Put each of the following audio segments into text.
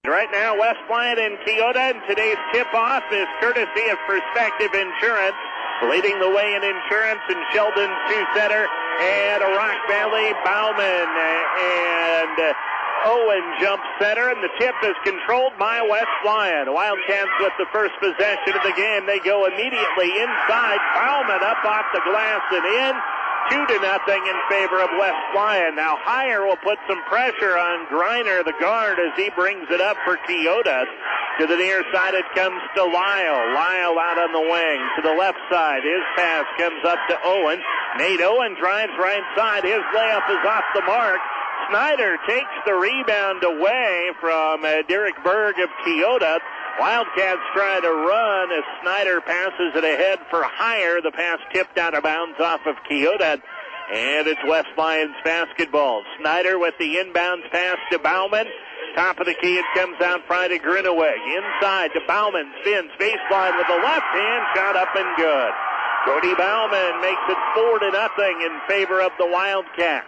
Right now, West Lyon and Keota, and today's tip-off is courtesy of Perspective Insurance. Leading the way in insurance in Sheldon, Sioux Center, and Rock Valley, Bauman, and Owen jump center, and the tip is controlled by West Lyon. Wildcats with the first possession of the game. They go immediately inside. Bauman up off the glass and in. 2-0 in favor of West Lyon. Now Heyer will put some pressure on Griner, the guard, as he brings it up for Keota. To the near side it comes to Lyle. Lyle out on the wing. To the left side, his pass comes up to Owen. Nate Owen drives right side. His layup is off the mark. Snyder takes the rebound away from Derek Berg of Keota. Wildcats try to run as Snyder passes it ahead for Heyer. The pass tipped out of bounds off of Keota. And it's West Lyon's basketball. Snyder with the inbounds pass to Bauman. Top of the key, it comes out front to Gruneweg. Inside to Bauman. Spins baseline with the left hand. Shot up and good. Cody Bauman makes it 4-0 in favor of the Wildcats.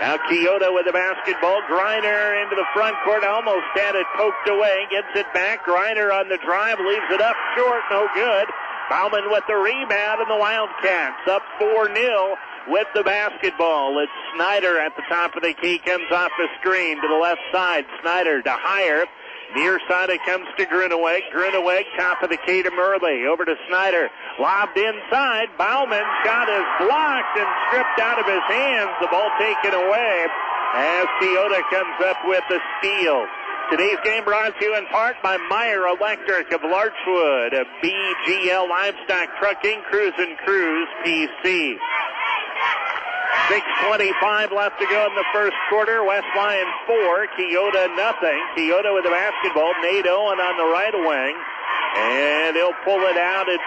Now Keota with the basketball. Griner into the front court. Almost had it poked away. Gets it back. Griner on the drive. Leaves it up short. No good. Bauman with the rebound, and the Wildcats up 4-0 with the basketball. It's Snyder at the top of the key. Comes off the screen to the left side. Snyder to Heyer. Near side it comes to Gruneweg. Gruneweg, top of the key to Murley. Over to Snyder. Lobbed inside. Bauman shot is blocked and stripped out of his hands. The ball taken away as Keota comes up with the steal. Today's game brought to you in part by Meyer Electric of Larchwood, BGL Livestock Trucking, Cruise and Cruise PC. 6:25 left to go in the first quarter. West Lyon 4, Keota nothing. Keota with the basketball. Nate Owen on the right wing. And he'll pull it out. It's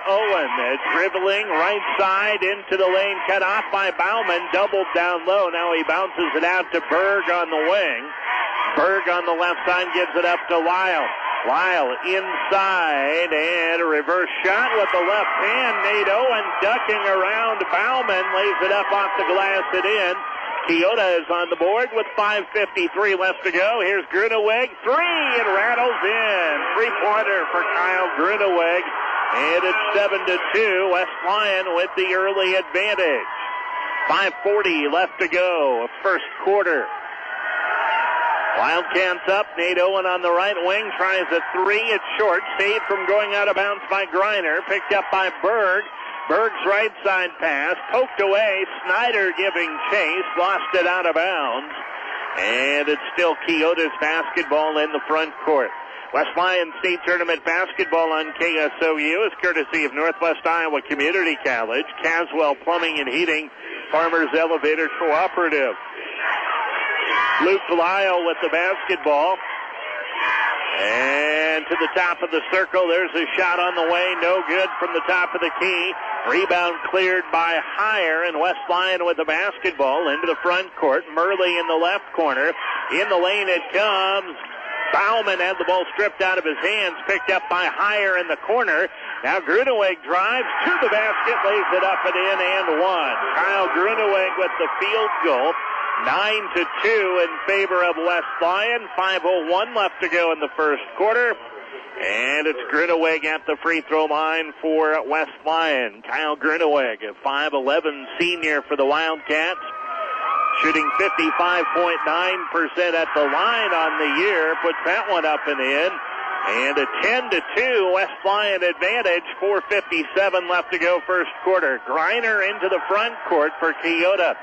Owen dribbling right side into the lane. Cut off by Bauman. Doubled down low. Now he bounces it out to Berg on the wing. Berg on the left side gives it up to Lyle. Lyle inside and a reverse shot with the left hand. Nate Owen ducking around Bauman, lays it up off the glass and in. Keota is on the board with 5:53 left to go. Here's Gruneweg. 3, and rattles in. 3-pointer for Kyle Gruneweg. And it's 7-2. West Lyon with the early advantage. 5:40 left to go. First quarter. Wildcats up. Nate Owen on the right wing tries a 3. It's short. Saved from going out of bounds by Griner. Picked up by Berg. Berg's right side pass. Poked away. Snyder giving chase. Lost it out of bounds. And it's still Keota's basketball in the front court. West Lyon State Tournament basketball on KSOU is courtesy of Northwest Iowa Community College, Caswell Plumbing and Heating, Farmers Elevator Cooperative. Luke Lyle with the basketball. And to the top of the circle, there's a shot on the way. No good from the top of the key. Rebound cleared by Heyer, and West Lyon with the basketball into the front court. Murley in the left corner. In the lane it comes. Bauman had the ball stripped out of his hands, picked up by Heyer in the corner. Now Gruneweg drives to the basket, lays it up and in and one. Kyle Gruneweg with the field goal. 9-2 in favor of West Lyon. 5:01 left to go in the first quarter. And it's Gruneweg at the free throw line for West Lyon. Kyle Gruneweg, a 5'11 senior for the Wildcats. Shooting 55.9% at the line on the year. Puts that one up and in. And a 10-2 West Lyon advantage. 4:57 left to go first quarter. Griner into the front court for Keota.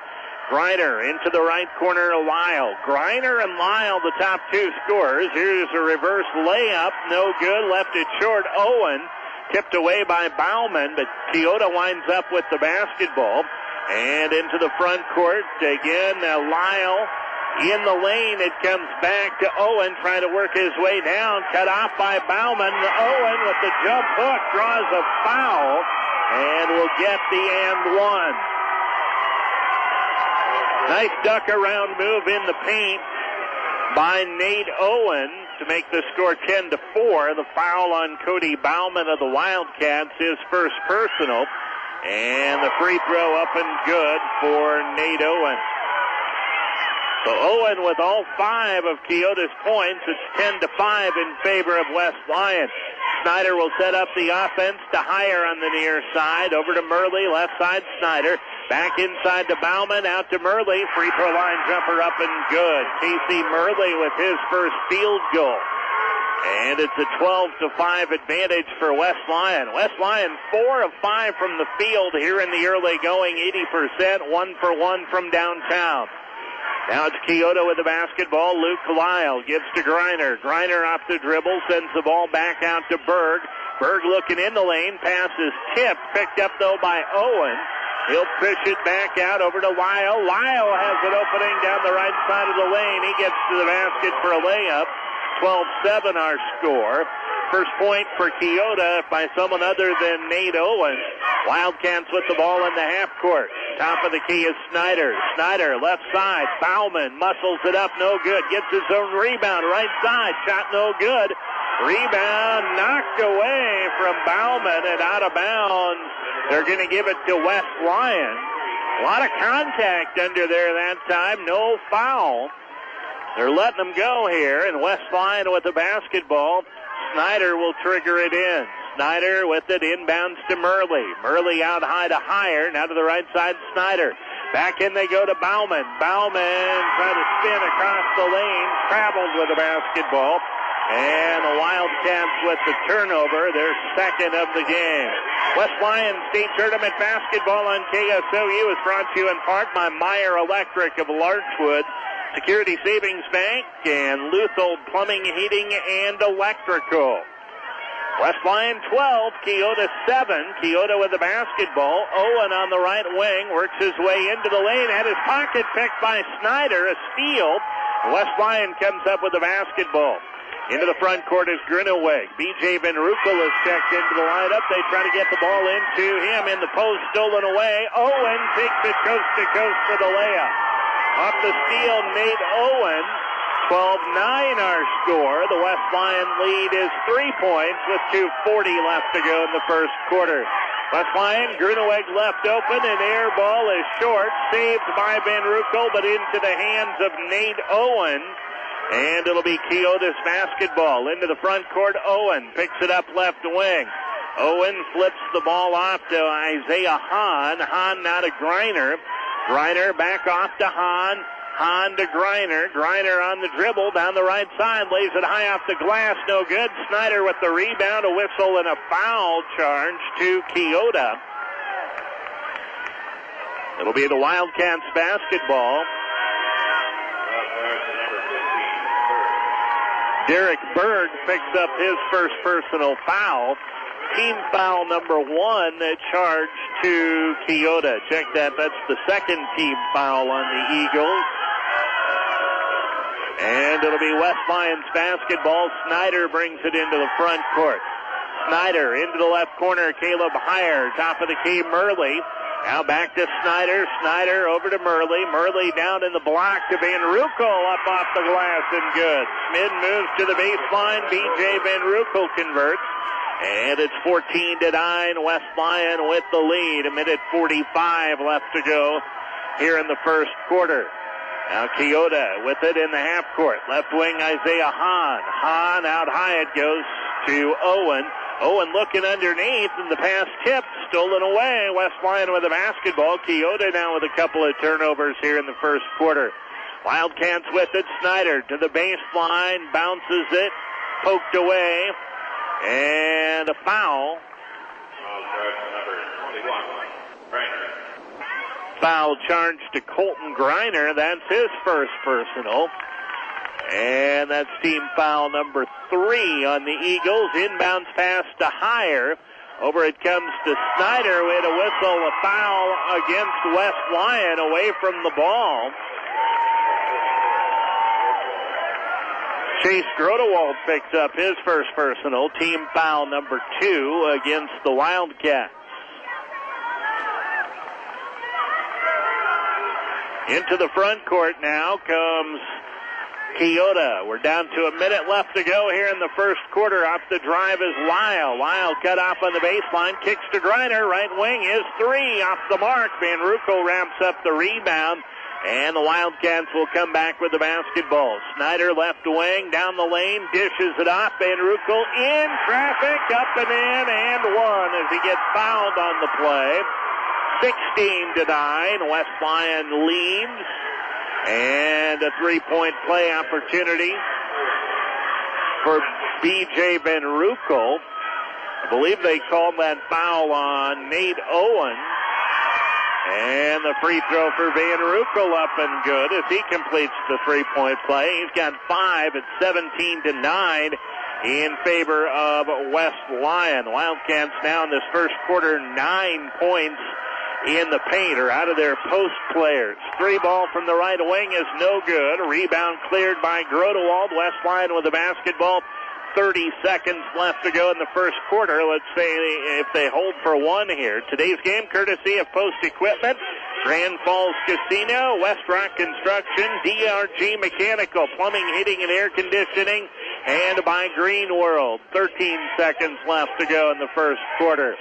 Griner into the right corner of Lyle. Griner and Lyle, the top two scorers. Here's a reverse layup. No good. Left it short. Owen tipped away by Bauman, but Keota winds up with the basketball. And into the front court again. Lyle in the lane. It comes back to Owen trying to work his way down. Cut off by Bauman. Owen with the jump hook draws a foul and will get the and one. Nice duck around move in the paint by Nate Owen to make the score 10-4. The foul on Cody Bauman of the Wildcats, his first personal. And the free throw up and good for Nate Owen. So Owen with all 5 of Keota's points. It's 10-5 in favor of West Lyon. Snyder will set up the offense to Hire on the near side. Over to Murley, left side Snyder. Back inside to Bauman, out to Murley. Free throw line jumper up and good. Casey Murley with his first field goal. And it's a 12-5 advantage for West Lyon. West Lyon 4 of 5 from the field here in the early going, 80%, 1 for 1 from downtown. Now it's Keota with the basketball. Luke Lyle gives to Griner. Griner off the dribble, sends the ball back out to Berg. Berg looking in the lane, pass is tipped, picked up though by Owen. He'll push it back out over to Lyle. Lyle has an opening down the right side of the lane. He gets to the basket for a layup. 12-7 our score. First point for Keota by someone other than Nate Owen. Wildcats with the ball in the half court. Top of the key is Snyder. Snyder, left side. Bauman muscles it up, no good. Gets his own rebound, right side. Shot no good. Rebound knocked away from Bauman and out of bounds. They're going to give it to West Lyon. A lot of contact under there that time. No foul. They're letting them go here, and West Lyon with the basketball. Snyder will trigger it in. Snyder with it, inbounds to Murley. Murley out high to Hire, now to the right side, Snyder. Back in they go to Bauman. Bauman trying to spin across the lane, traveled with the basketball. And the Wildcats with the turnover, their second of the game. West Lyon State Tournament basketball on KSOU is brought to you in part by Meyer Electric of Larchwood, Security Savings Bank, and Luthold Plumbing, Heating, and Electrical. West Lyon 12, Keota 7. Keota with the basketball. Owen on the right wing works his way into the lane. Had his pocket picked by Snyder, a steal. West Lyon comes up with the basketball. Into the front court is Gruneweg. B.J. Van Ruckel is checked into the lineup. They try to get the ball into him. In the post, stolen away. Owen takes it coast to coast for the layup. Off the steal, Nate Owen. 12-9 our score. The West Lyon lead is 3 points with 2:40 left to go in the first quarter. West Lyon, Gruneweg left open, and air ball is short. Saved by Van Ruckel, but into the hands of Nate Owen. And it'll be Keota's basketball. Into the front court, Owen picks it up left wing. Owen flips the ball off to Isaiah Hahn. Hahn now to Griner. Griner back off to Hahn. Hahn to Griner. Griner on the dribble down the right side. Lays it high off the glass. No good. Snyder with the rebound, a whistle, and a foul charge to Keota. It'll be the Wildcats basketball. Derek Berg picks up his first personal foul. Team foul number 1 charged to Keota. Check that. That's the second team foul on the Eagles. And it'll be West Lyon's basketball. Snyder brings it into the front court. Snyder into the left corner. Caleb Hire. Top of the key, Murley. Now back to Snyder. Snyder over to Murley. Murley down in the block to Van Ruckel, up off the glass and good. Smid moves to the baseline. B.J. Van Ruckel converts. And it's 14-9. West Lyon with the lead. 1:45 left to go here in the first quarter. Now Keota with it in the half court. Left wing Isaiah Hahn. Hahn out high it goes to Owen. Owen looking underneath, and the pass tipped, stolen away. West Lyon with the basketball. Keota now with a couple of turnovers here in the first quarter. Wildcats with it. Snyder to the baseline, bounces it, poked away, and a foul. Foul charge to Colton Griner. That's his first personal. And that's team foul number 3 on the Eagles. Inbounds pass to Hire. Over it comes to Snyder with a whistle, a foul against West Lyon away from the ball. Chase Grodewald picks up his first personal. Team foul number 2 against the Wildcats. Into the front court now comes Keota. We're down to a minute left to go here in the first quarter. Off the drive is Lyle. Lyle cut off on the baseline. Kicks to Griner. Right wing is 3 off the mark. Van Ruckel ramps up the rebound. And the Wildcats will come back with the basketball. Snyder left wing, down the lane, dishes it off. Van Ruckel in traffic, up and in, and one as he gets fouled on the play. 16-9, West Lyon leads. And a three-point play opportunity for B.J. Van Ruckel. I believe they called that foul on Nate Owen. And the free throw for Van Ruckel up and good as he completes the three-point play. He's got 5 at 17-9 in favor of West Lyon. Wildcats now in this first quarter 9 points in the paint or out of their post players. Three ball from the right wing is no good. Rebound cleared by Grodewald. West Lyon with the basketball. 30 seconds left to go in the first quarter. Let's say if they hold for one here. Today's game courtesy of Post Equipment, Grand Falls Casino, West Rock Construction, DRG Mechanical, Plumbing, Heating, and Air Conditioning, and by Green World. 13 seconds left to go in the first quarter.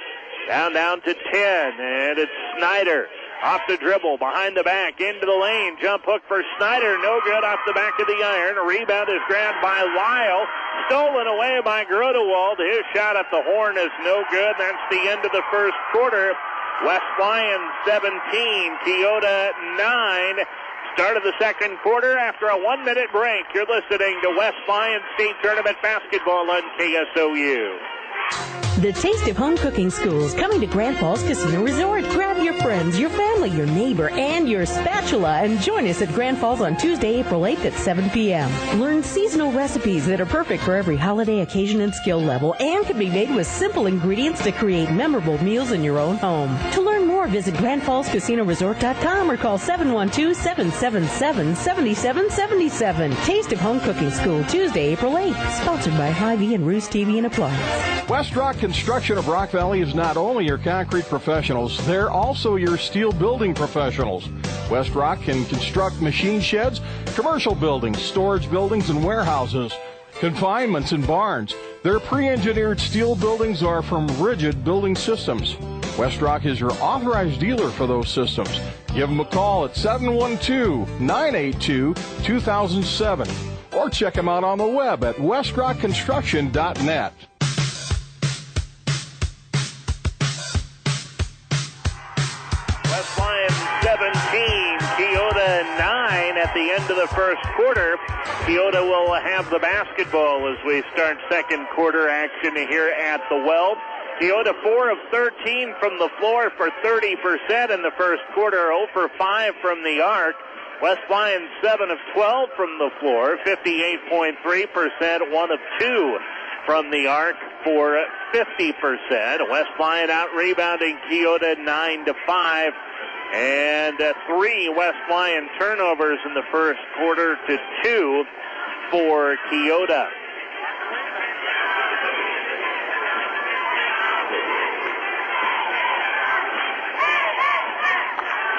Down to 10, and it's Snyder. Off the dribble, behind the back, into the lane. Jump hook for Snyder, no good off the back of the iron. A rebound is grabbed by Lyle. Stolen away by Grodewald. His shot at the horn is no good. That's the end of the first quarter. West Lyon 17, Keota 9. Start of the second quarter after a 1-minute break. You're listening to West Lyon State Tournament Basketball on KSOU. The Taste of Home Cooking School is coming to Grand Falls Casino Resort. Grab your friends, your family, your neighbor, and your spatula and join us at Grand Falls on Tuesday, April 8th at 7 p.m. Learn seasonal recipes that are perfect for every holiday occasion and skill level and can be made with simple ingredients to create memorable meals in your own home. To learn more, visit GrandFallsCasinoResort.com or call 712-777-7777. Taste of Home Cooking School, Tuesday, April 8th. Sponsored by Hy-Vee and Roost TV and Appliance. West Rock Construction of Rock Valley is not only your concrete professionals, they're also your steel building professionals. West Rock can construct machine sheds, commercial buildings, storage buildings, and warehouses, confinements, and barns. Their pre-engineered steel buildings are from Rigid Building Systems. West Rock is your authorized dealer for those systems. Give them a call at 712-982-2007 or check them out on the web at westrockconstruction.net. West Lyon 17, Keota 9 at the end of the first quarter. Keota will have the basketball as we start second quarter action here at the Well. Keota 4 of 13 from the floor for 30% in the first quarter, 0 for 5 from the arc. West Lyon 7 of 12 from the floor, 58.3%, 1 of 2 from the arc for 50%. West Lyon out rebounding Keota 9-5, and 3 West Lyon turnovers in the first quarter to 2 for Keota.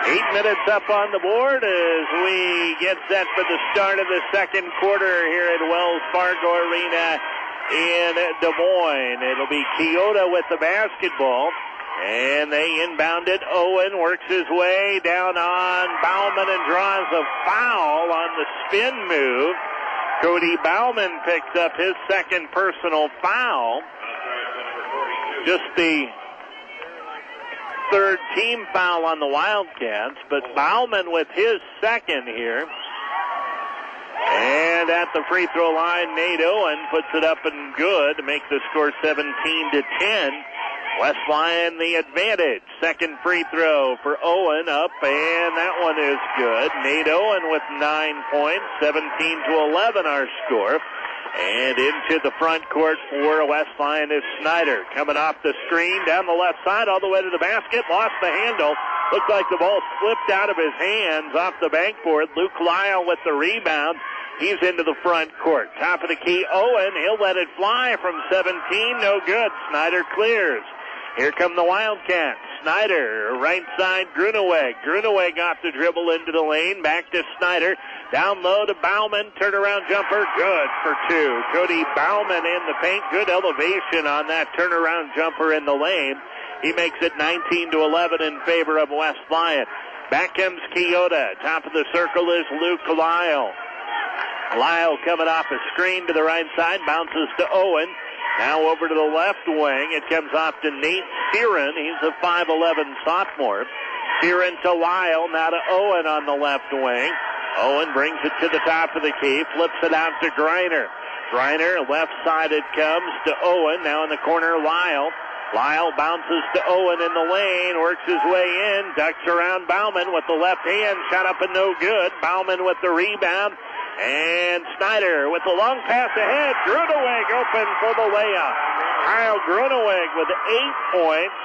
Eight minutes up on the board as we get set for the start of the second quarter here at Wells Fargo Arena in Des Moines. It'll be Keota with the basketball, and they inbound it. Owen works his way down on Bauman and draws a foul on the spin move. Cody Bauman picks up his second personal foul. Just the third team foul on the Wildcats, but Bauman with his second here. And at the free throw line, Nate Owen puts it up and good to make the score 17-10. West Lyon the advantage. Second free throw for Owen up, and that one is good. Nate Owen with 9 points, 17-11 our score. And into the front court for West Lyon is Snyder. Coming off the screen, down the left side, all the way to the basket. Lost the handle. Looked like the ball slipped out of his hands off the backboard. Luke Lyle with the rebound. He's into the front court. Top of the key, Owen. He'll let it fly from 17. No good. Snyder clears. Here come the Wildcats. Snyder, right side, Gruneweg. Gruneweg off the dribble into the lane. Back to Snyder. Down low to Bauman. Turnaround jumper. Good for 2. Cody Bauman in the paint. Good elevation on that turnaround jumper in the lane. He makes it 19-11 in favor of West Lyon. Back comes Keota. Top of the circle is Luke Lyle. Lyle coming off a screen to the right side, bounces to Owen. Now over to the left wing. It comes off to Nate Searan. He's a 5'11 sophomore. Searan to Lyle. Now to Owen on the left wing. Owen brings it to the top of the key. Flips it out to Griner. Griner, left side it comes to Owen. Now in the corner, Lyle. Lyle bounces to Owen in the lane. Works his way in. Ducks around Bauman with the left hand. Shot up and no good. Bauman with the rebound. And Snyder with the long pass ahead. Gruneweg open for the layup. Kyle Gruneweg with 8 points.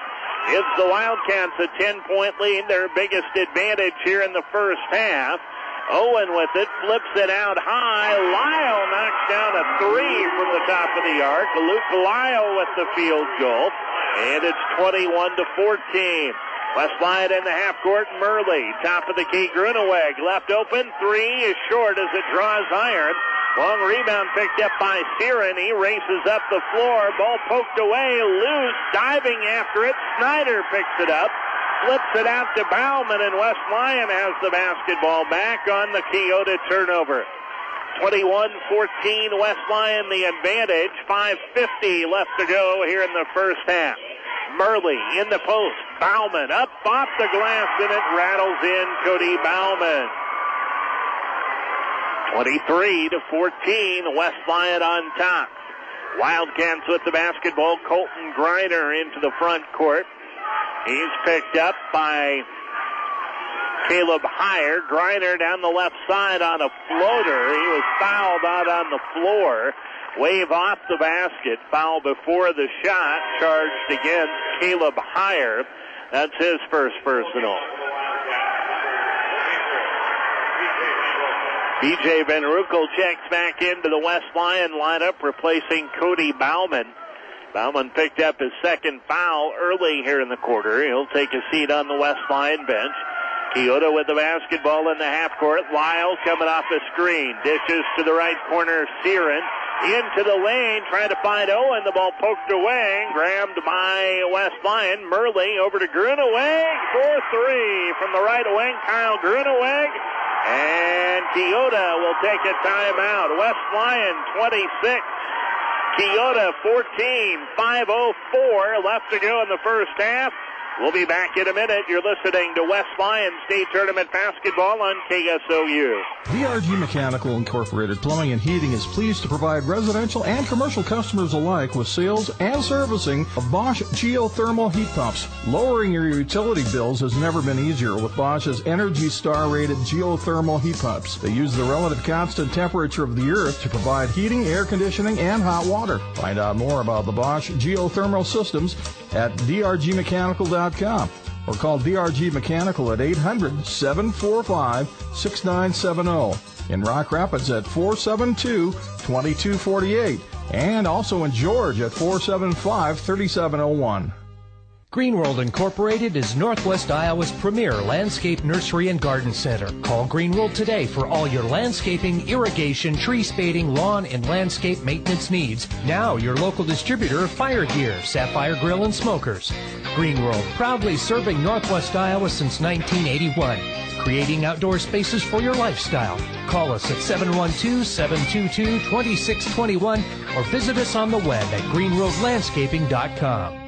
Gives the Wildcats a 10-point lead, their biggest advantage here in the first half. Owen with it, flips it out high. Lyle knocks down a 3 from the top of the arc. Luke Lyle with the field goal. And it's 21-14. West Lyon in the half court. Murley, top of the key. Gruneweg left open. 3 is short as it draws iron. Long rebound picked up by Searan. He races up the floor. Ball poked away. Loose. Diving after it. Snyder picks it up. Flips it out to Bauman, and West Lyon has the basketball back on the Keota turnover. 21-14, West Lyon the advantage. 5:50 left to go here in the first half. Murley in the post. Bauman up off the glass, and it rattles in Cody Bauman. 23-14, West Lyon on top. Wildcats with the basketball. Colton Griner into the front court. He's picked up by Caleb Heyer. Griner down the left side on a floater. He was fouled out on the floor. Wave off the basket. Foul before the shot. Charged against Caleb Heyer. That's his first personal. B.J. Van Ruckel checks back into the West Lyon lineup, replacing Cody Bauman. Bauman picked up his second foul early here in the quarter. He'll take a seat on the West Lyon bench. Keota with the basketball in the half court. Lyle coming off a screen. Dishes to the right corner. Searan into the lane, trying to find Owen. The ball poked away, grabbed by West Lyon. Murley over to Gruneweg for 3 from the right wing. Kyle Gruneweg. And Keota will take a timeout. West Lyon 26. Keota 14. 5:04 left to go in the first half. We'll be back in a minute. You're listening to West Lyon State Tournament Basketball on KSOU. DRG Mechanical Incorporated Plumbing and Heating is pleased to provide residential and commercial customers alike with sales and servicing of Bosch geothermal heat pumps. Lowering your utility bills has never been easier with Bosch's Energy Star rated geothermal heat pumps. They use the relative constant temperature of the earth to provide heating, air conditioning, and hot water. Find out more about the Bosch geothermal systems at drgmechanical.com or call DRG Mechanical at 800-745-6970. In Rock Rapids at 472-2248 and also in George at 475-3701. Green World Incorporated is Northwest Iowa's premier landscape nursery and garden center. Call Green World today for all your landscaping, irrigation, tree spading, lawn, and landscape maintenance needs. Now your local distributor of fire gear, Sapphire Grill and Smokers. Green World, proudly serving Northwest Iowa since 1981. Creating outdoor spaces for your lifestyle. Call us at 712-722-2621 or visit us on the web at greenworldlandscaping.com.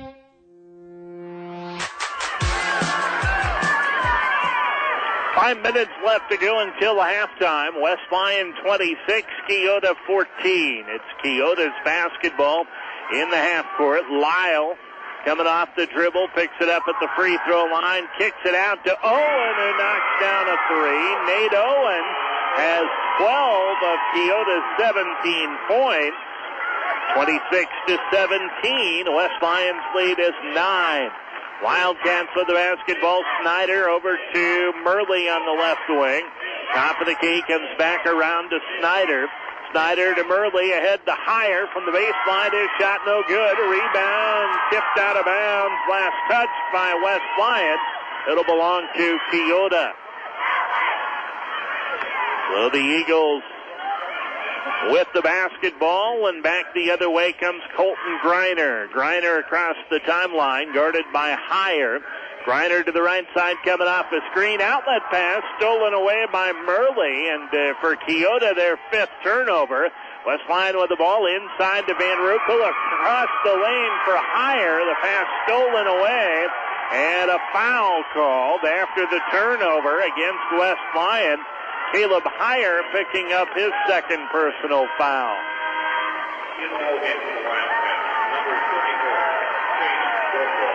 5 minutes left to go until halftime. West Lyon 26, Keota 14. It's Keota's basketball in the half court. Lyle coming off the dribble, picks it up at the free throw line, kicks it out to Owen, who knocks down a 3. Nate Owen has 12 of Keota's 17 points. 26-17. West Lyon's lead is 9. Wildcats with the basketball. Snyder over to Murley on the left wing. Top of the key comes back around to Snyder. Snyder to Murley, ahead to Heyer from the baseline. His shot no good. Rebound tipped out of bounds. Last touch by West Lyon. It'll belong to Keota. So the Eagles with the basketball, and back the other way comes Colton Griner. Griner across the timeline, guarded by Heyer. Griner to the right side coming off the screen. Outlet pass stolen away by Murley. And for Keota, their 5th turnover. West Lyon with the ball inside to Van Ruckel across the lane for Heyer. The pass stolen away. And a foul called after the turnover against West Lyon. Caleb Heyer picking up his 2nd personal foul.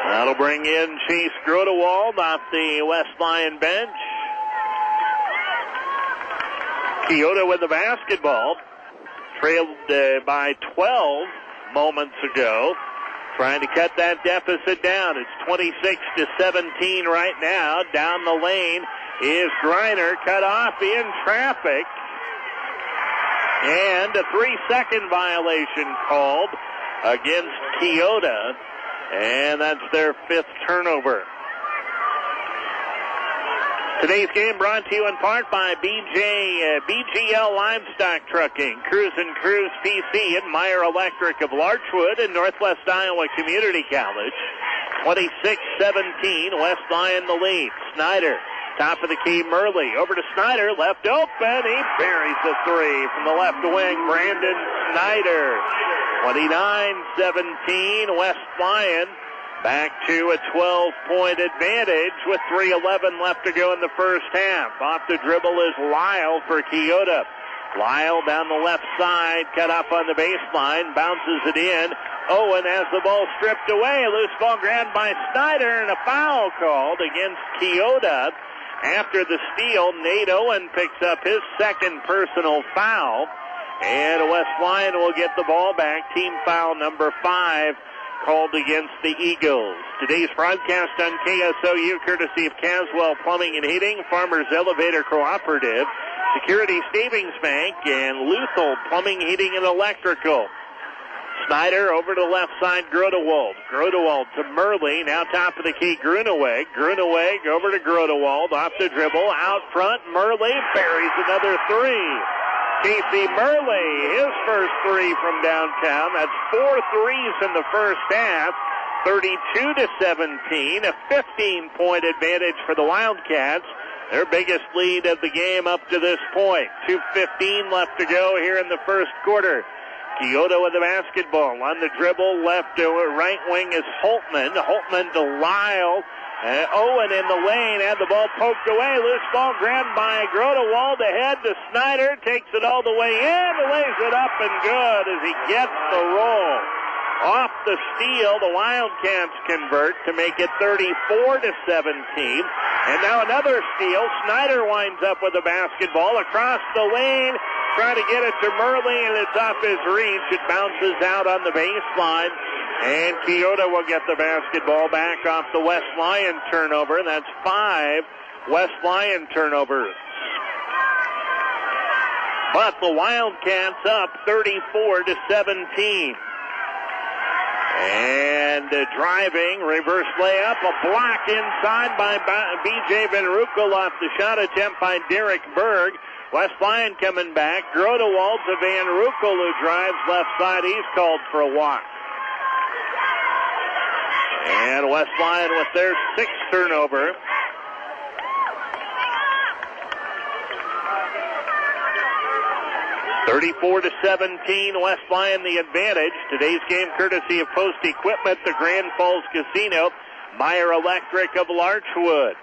That'll bring in Chase Grotewald off the West Lyon bench. Keota with the basketball. Trailed by 12 moments ago. Trying to cut that deficit down. It's 26-17 right now. Down the lane is Griner, cut off in traffic. And a 3-second violation called against Keota. And that's their 5th turnover. Today's game brought to you in part by BGL Livestock Trucking, Cruise and Cruise PC, and Meyer Electric of Larchwood and Northwest Iowa Community College. 26-17, West Lyon the lead. Snyder, top of the key, Murley. Over to Snyder, left open. He buries the 3 from the left wing. Brandon Snyder. 29-17, West Lyon back to a 12-point advantage with 3:11 left to go in the first half. Off the dribble is Lyle for Keota. Lyle down the left side, cut off on the baseline, bounces it in. Owen has the ball stripped away. Loose ball grabbed by Snyder, and a foul called against Keota. After the steal, Nate Owen picks up his 2nd personal foul. And West Lyon will get the ball back. Team foul number 5 called against the Eagles. Today's broadcast on KSOU, courtesy of Caswell Plumbing and Heating, Farmers Elevator Cooperative, Security Savings Bank, and Luthel Plumbing, Heating, and Electrical. Snyder over to the left side, Grotewald. Grotewald to Murley, now top of the key, Gruneweg. Gruneweg over to Grotewald, off the dribble, out front, Murley buries another 3. Casey Murley, his first 3 from downtown. That's 4 threes in the first half. 32-17, a 15-point advantage for the Wildcats. Their biggest lead of the game up to this point. 2:15 left to go here in the first quarter. Keota with the basketball. On the dribble, left to right wing is Holtman. Holtman to Lyle. Owen in the lane, had the ball poked away. Loose ball grabbed by Grotewald. Ahead to Snyder. Takes it all the way in. Lays it up and good as he gets the roll. Off the steal, the Wildcats convert to make it 34-17. And now another steal. Snyder winds up with the basketball across the lane. Trying to get it to Murley, and it's off his reach. It bounces out on the baseline. And Keota will get the basketball back off the West Lyon turnover. That's 5 West Lyon turnovers. But the Wildcats up 34-17. And driving, reverse layup, a block inside by B.J. Van Ruckel off the shot attempt by Derek Berg. West Lyon coming back. Grotewald to Van Ruckel, who drives left side. He's called for a walk. And West Lyon with their 6th turnover. (34-17), West Lyon the advantage. Today's game courtesy of Post Equipment, the Grand Falls Casino, Meyer Electric of Larchwood.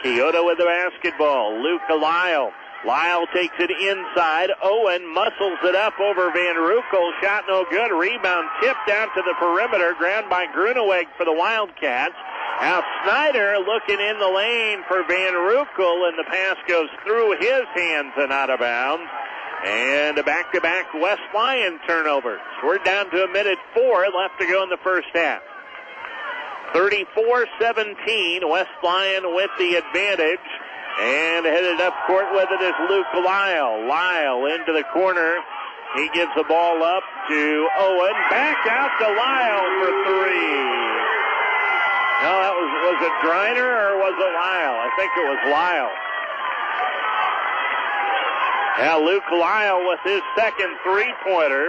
Keota with the basketball. Luke Lyle. Lyle takes it inside. Owen muscles it up over Van Ruckel. Shot no good. Rebound tipped down to the perimeter. Grabbed by Gruneweg for the Wildcats. Now Snyder looking in the lane for Van Ruckel, and the pass goes through his hands and out of bounds. And a back-to-back West Lyon turnovers. We're down to 1:04 left to go in the first half. 34-17, West Lyon with the advantage. And headed up court with it is Luke Lyle. Lyle into the corner. He gives the ball up to Owen. Back out to Lyle for 3. No, that was it Griner or was it Lyle? I think it was Lyle. Now Luke Lyle with his 2nd three-pointer.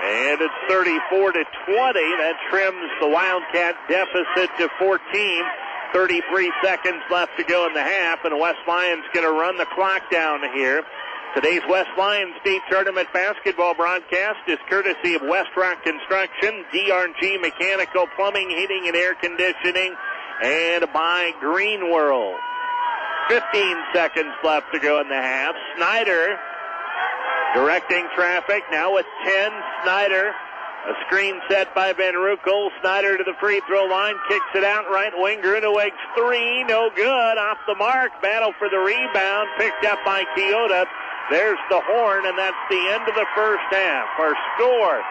And it's 34-20. That trims the Wildcat deficit to 14. 33 seconds left to go in the half, and West Lyon's going to run the clock down here. Today's West Lyon State Tournament basketball broadcast is courtesy of West Rock Construction, DRG Mechanical Plumbing, Heating, and Air Conditioning, and by Green World. 15 seconds left to go in the half. Snyder directing traffic, now with 10. Snyder, a screen set by Van Ruckel. Snyder to the free throw line, kicks it out right wing. Gruneweg's three, no good, off the mark. Battle for the rebound, picked up by Keota. There's the horn, and that's the end of the first half. Our score,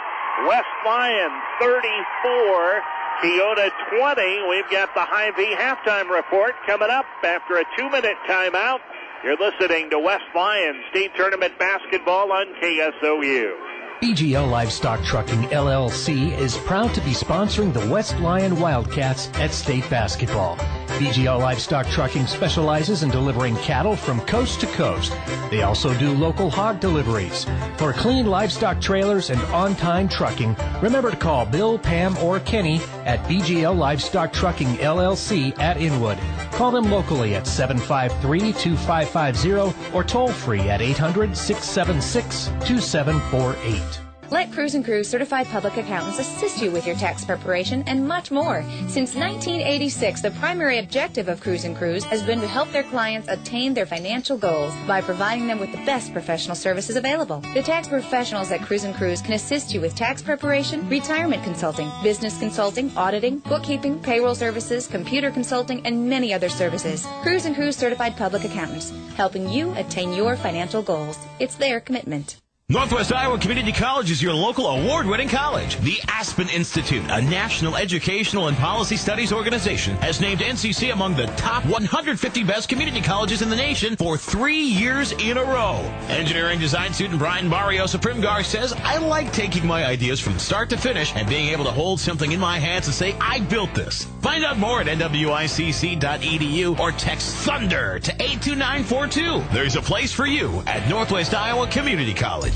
West Lyon 34, Keota 20. We've got the Hy-Vee halftime report coming up after a 2-minute timeout. You're listening to West Lyon State Tournament basketball on KSOU. BGL Livestock Trucking, LLC is proud to be sponsoring the West Lyon Wildcats at state basketball. BGL Livestock Trucking specializes in delivering cattle from coast to coast. They also do local hog deliveries. For clean livestock trailers and on-time trucking, remember to call Bill, Pam, or Kenny at BGL Livestock Trucking, LLC at Inwood. Call them locally at 753-2550 or toll free at 800-676-2748. Let Cruz & Cruz Certified Public Accountants assist you with your tax preparation and much more. Since 1986, the primary objective of Cruz & Cruz has been to help their clients attain their financial goals by providing them with the best professional services available. The tax professionals at Cruz & Cruz can assist you with tax preparation, retirement consulting, business consulting, auditing, bookkeeping, payroll services, computer consulting, and many other services. Cruz & Cruz Certified Public Accountants, helping you attain your financial goals. It's their commitment. Northwest Iowa Community College is your local award-winning college. The Aspen Institute, a national educational and policy studies organization, has named NCC among the top 150 best community colleges in the nation for 3 years in a row. Engineering design student Brian Barrios of Primgar says, I like taking my ideas from start to finish and being able to hold something in my hands and say, I built this. Find out more at nwicc.edu or text THUNDER to 82942. There's a place for you at Northwest Iowa Community College.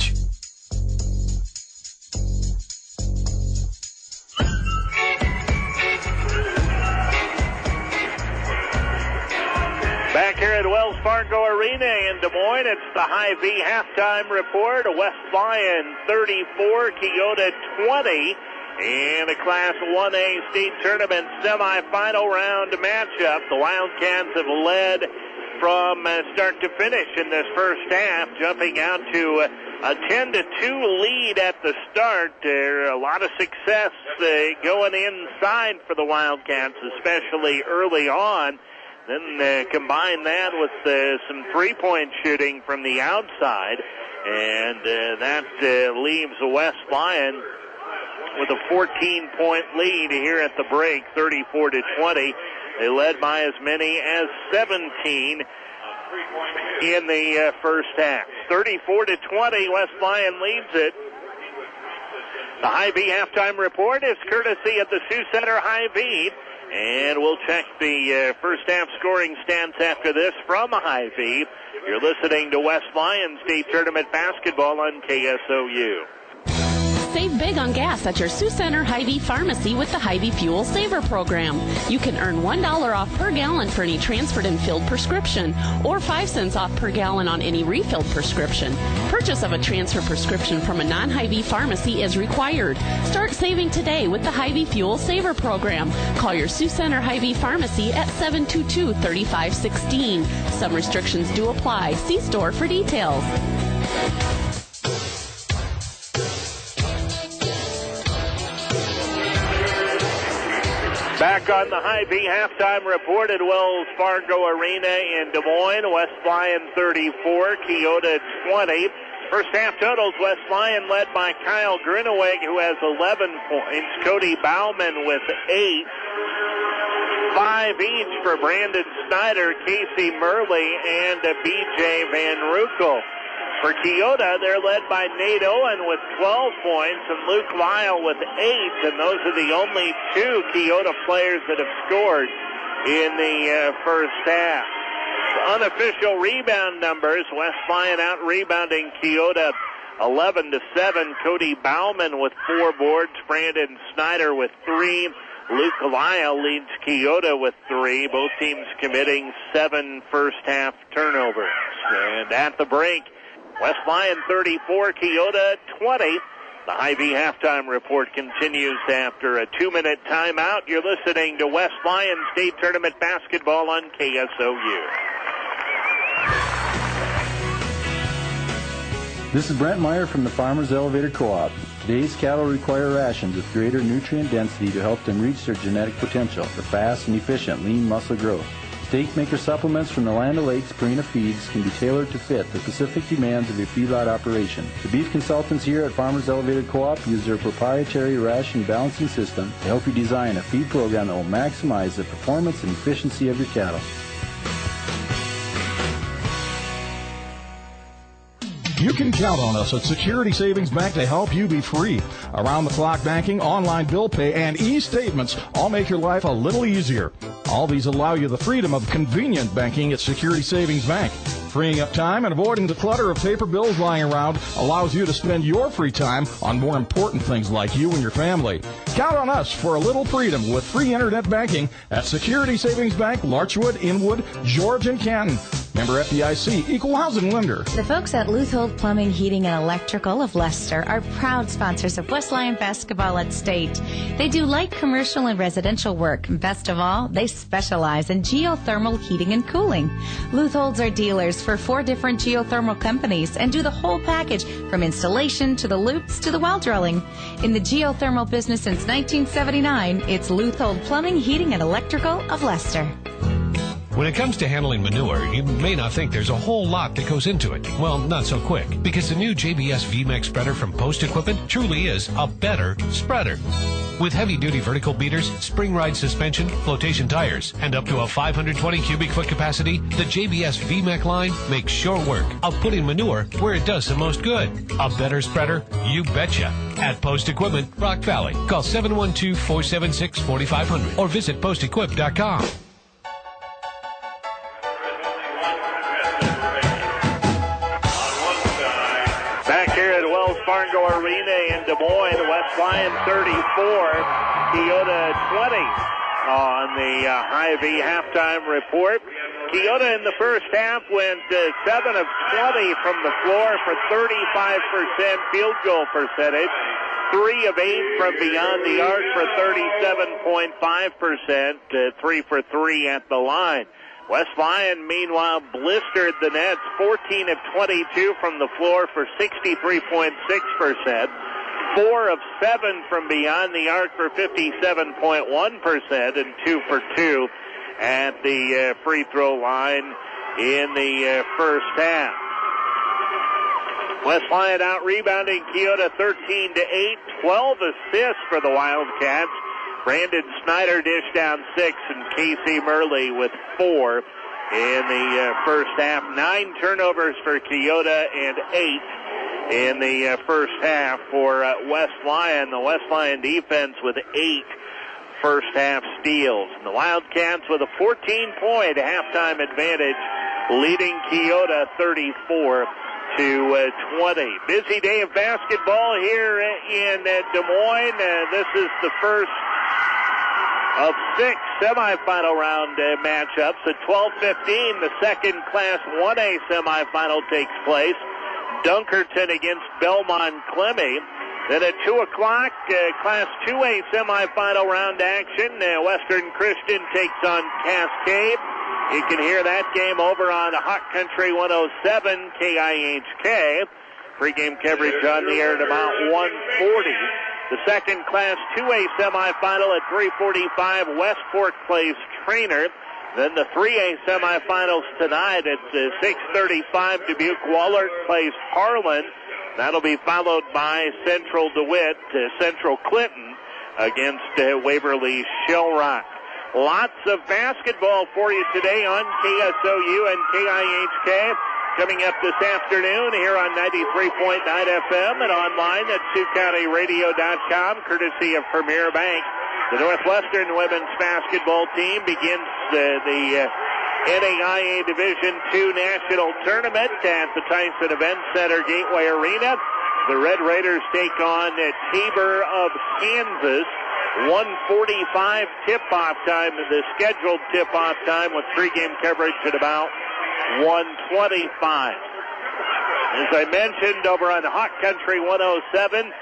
Back here at Wells Fargo Arena in Des Moines, it's the Hy-Vee halftime report. West Lyon 34, Keota 20. In a Class 1A state tournament semifinal round matchup, the Wildcats have led from start to finish in this first half, jumping out to a 10-2 lead at the start. A lot of success going inside for the Wildcats, especially early on. Then combine that with some three-point shooting from the outside, and that leaves West Lyon with a 14-point lead here at the break, 34-20. They led by as many as 17 in the first half. 34-20, West Lyon leads it. The Hy-Vee halftime report is courtesy of the Sioux Center Hy-Vee. And we'll check the first half scoring stats after this from Hy-Vee. You're listening to West Lyon State Tournament basketball on KSOU. Save big on gas at your Sioux Center Hy-Vee pharmacy with the Hy-Vee Fuel Saver program. You can earn $1 off per gallon for any transferred and filled prescription, or 5 cents off per gallon on any refilled prescription. Purchase of a transfer prescription from a non-Hy-Vee pharmacy is required. Start saving today with the Hy-Vee Fuel Saver program. Call your Sioux Center Hy-Vee pharmacy at 722-3516. Some restrictions do apply. See store for details. Back on the Hy-Vee halftime report at Wells Fargo Arena in Des Moines. West Lyon 34, Keota 20. First half totals, West Lyon led by Kyle Gruneweg, who has 11 points. Cody Bauman with 8. 5 each for Brandon Snyder, Casey Murley, and B.J. Van Ruckel. For Keota, they're led by Nate Owen with 12 points and Luke Lyle with 8, and those are the only 2 Keota players that have scored in the first half. The unofficial rebound numbers, West Lyon out-rebounding Keota 11-7. Cody Bauman with 4 boards, Brandon Snyder with 3, Luke Lyle leads Keota with 3. Both teams committing 7 first-half turnovers. And at the break, West Lyon 34, Keota 20. The Hy-Vee halftime report continues after a 2-minute timeout. You're listening to West Lyon State Tournament basketball on KSOU. This is Brent Meyer from the Farmers Elevator Co-op. Today's cattle require rations with greater nutrient density to help them reach their genetic potential for fast and efficient lean muscle growth. Steak maker supplements from the Land O'Lakes Purina Feeds can be tailored to fit the specific demands of your feedlot operation. The beef consultants here at Farmers Elevated Co-op use their proprietary ration balancing system to help you design a feed program that will maximize the performance and efficiency of your cattle. You can count on us at Security Savings Bank to help you be free. Around-the-clock banking, online bill pay, and e-statements all make your life a little easier. All these allow you the freedom of convenient banking at Security Savings Bank. Freeing up time and avoiding the clutter of paper bills lying around allows you to spend your free time on more important things like you and your family. Count on us for a little freedom with free internet banking at Security Savings Bank, Larchwood, Inwood, George, and Canton. Member FDIC, Equal Housing Lender. The folks at Luthold Plumbing, Heating, and Electrical of Leicester are proud sponsors of West Lyon basketball at State. They do light commercial and residential work. Best of all, they specialize in geothermal heating and cooling. Lutholds are dealers for 4 different geothermal companies and do the whole package from installation to the loops to the well drilling. In the geothermal business since 1979, it's Luthold Plumbing, Heating, and Electrical of Leicester. When it comes to handling manure, you may not think there's a whole lot that goes into it. Well, not so quick, because the new JBS VMAX spreader from Post Equipment truly is a better spreader. With heavy-duty vertical beaters, spring ride suspension, flotation tires, and up to a 520 cubic foot capacity, the JBS VMAX line makes sure work of putting manure where it does the most good. A better spreader? You betcha. At Post Equipment, Rock Valley. Call 712-476-4500 or visit postequip.com. Fargo Arena in Des Moines, West Lyon 34, Keota 20 on the Hy-Vee halftime report. Keota in the first half went 7 of 20 from the floor for 35% field goal percentage, 3 of 8 from beyond the arc for 37.5%, 3 for 3 at the line. West Lyon, meanwhile, blistered the Nets, 14 of 22 from the floor for 63.6%, 4 of 7 from beyond the arc for 57.1%, and 2 for 2 at the free throw line in the first half. West Lyon out rebounding Keota 13-8, 12 assists for the Wildcats. Brandon Snyder dished down 6, and Casey Murley with 4 in the first half. 9 turnovers for Keota and 8 in the first half for West Lyon. The West Lyon defense with 8 first half steals. And the Wildcats with a 14-point halftime advantage, leading Keota 34-20. Busy day of basketball here in Des Moines. This is the first of 6 semifinal round matchups. At 12:15, the second Class 1A semifinal takes place. Dunkerton against Belmont Clemmy. Then at 2 o'clock, Class 2A semifinal round action. Western Christian takes on Cascade. You can hear that game over on Hot Country 107 KIHK. Pre-game coverage on the air at about 1:40. The second Class 2A semifinal at 3:45, Westport plays Trainer. Then the 3A semifinals tonight at 6:35, Dubuque Wahlert plays Harlan. That'll be followed by Central DeWitt, Central Clinton against Waverly Shellrock. Lots of basketball for you today on KSOU and KIHK. Coming up this afternoon here on 93.9 FM and online at SiouxCountyRadio.com, courtesy of Premier Bank. The Northwestern women's basketball team begins the NAIA Division II National Tournament at the Tyson Event Center Gateway Arena. The Red Raiders take on Tabor of Kansas. 1:45 tip-off time, the scheduled tip-off time, with pregame coverage at about 1:25. As I mentioned, over on Hawk Country 107,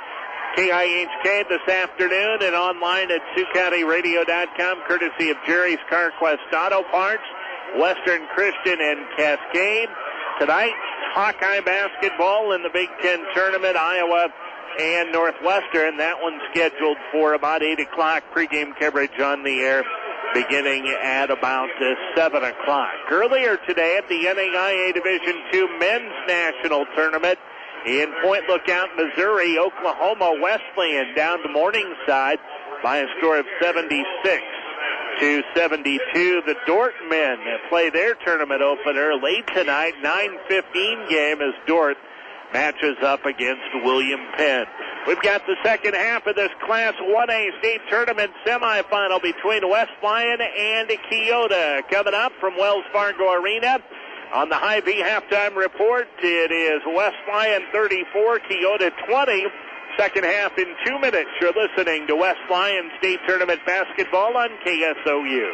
KIHK this afternoon, and online at SiouxCountyRadio.com, courtesy of Jerry's CarQuest Auto Parts, Western Christian, and Cascade. Tonight, Hawkeye basketball in the Big Ten tournament, Iowa and Northwestern. That one's scheduled for about 8 o'clock. Pregame coverage on the air beginning at about 7 o'clock. Earlier today at the NAIA Division II Men's National Tournament in Point Lookout, Missouri, Oklahoma Wesleyan down to Morningside by a score of 76-72. The Dort men play their tournament opener late tonight, 9:15 game as Dort matches up against William Penn. We've got the second half of this Class 1A state tournament semifinal between West Lyon and Keota coming up from Wells Fargo Arena. On the Hy-Vee halftime report, it is West Lyon 34, Keota 20. Second half in 2 minutes. You're listening to West Lyon State Tournament basketball on KSOU.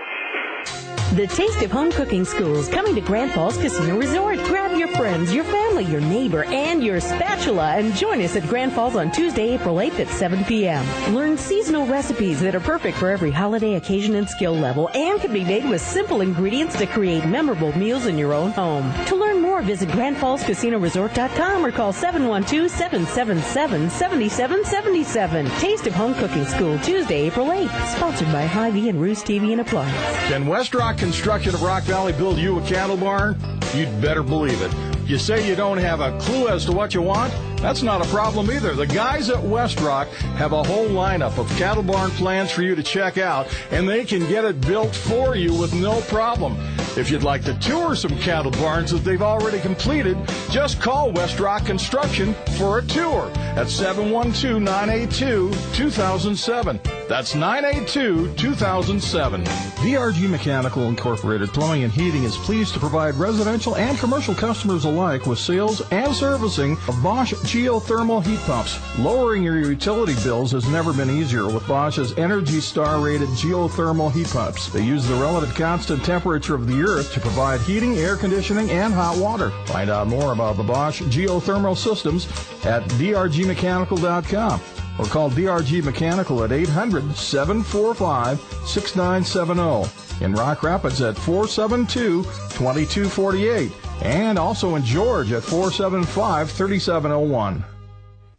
The Taste of Home Cooking Schools coming to Grand Falls Casino Resort. Grab your friends, your family, your neighbor, and your spatula and join us at Grand Falls on Tuesday, April 8th at 7 p.m. Learn seasonal recipes that are perfect for every holiday occasion and skill level and can be made with simple ingredients to create memorable meals in your own home. To learn more, visit GrandFallsCasinoResort.com or call 712-777-7777. Taste of Home Cooking School, Tuesday, April 8th. Sponsored by Hy-Vee and Roost TV and Appliance. Can West Rock Construction of Rock Valley build you a cattle barn? You'd better believe it. You say you don't have a clue as to what you want? That's not a problem either. The guys at West Rock have a whole lineup of cattle barn plans for you to check out, and they can get it built for you with no problem. If you'd like to tour some cattle barns that they've already completed, just call West Rock Construction for a tour at 712-982-2007. That's 982-2007. DRG Mechanical Incorporated Plumbing and Heating is pleased to provide residential and commercial customers alike with sales and servicing of Bosch geothermal heat pumps. Lowering your utility bills has never been easier with Bosch's Energy Star rated geothermal heat pumps. They use the relative constant temperature of the earth to provide heating, air conditioning, and hot water. Find out more about the Bosch geothermal systems at drgmechanical.com. or call DRG Mechanical at 800-745-6970. In Rock Rapids at 472-2248. And also in George at 475-3701.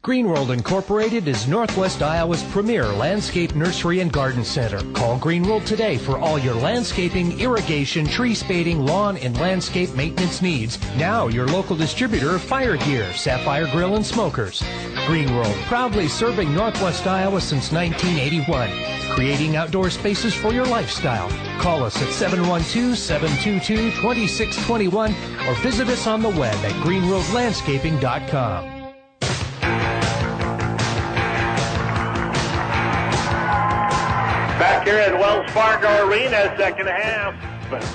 Green World Incorporated is Northwest Iowa's premier landscape nursery and garden center. Call Green World today for all your landscaping, irrigation, tree spading, lawn, and landscape maintenance needs. Now your local distributor of fire gear, Sapphire Grill and Smokers. Green World, proudly serving Northwest Iowa since 1981. Creating outdoor spaces for your lifestyle. Call us at 712-722-2621 or visit us on the web at greenworldlandscaping.com. Back here at Wells Fargo Arena, second half.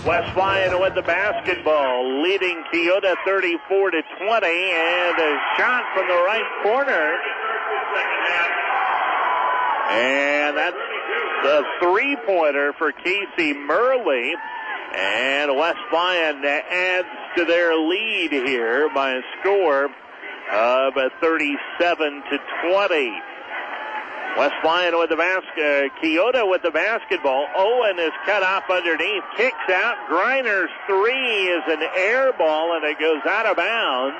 West Lyon with the basketball, leading Keota 34-20, and a shot from the right corner. And that's the three-pointer for Casey Murley. And West Lyon adds to their lead here by a score of 37-20. West Lyon with the Keota with the basketball. Owen is cut off underneath, kicks out. Griner's three is an air ball, and it goes out of bounds.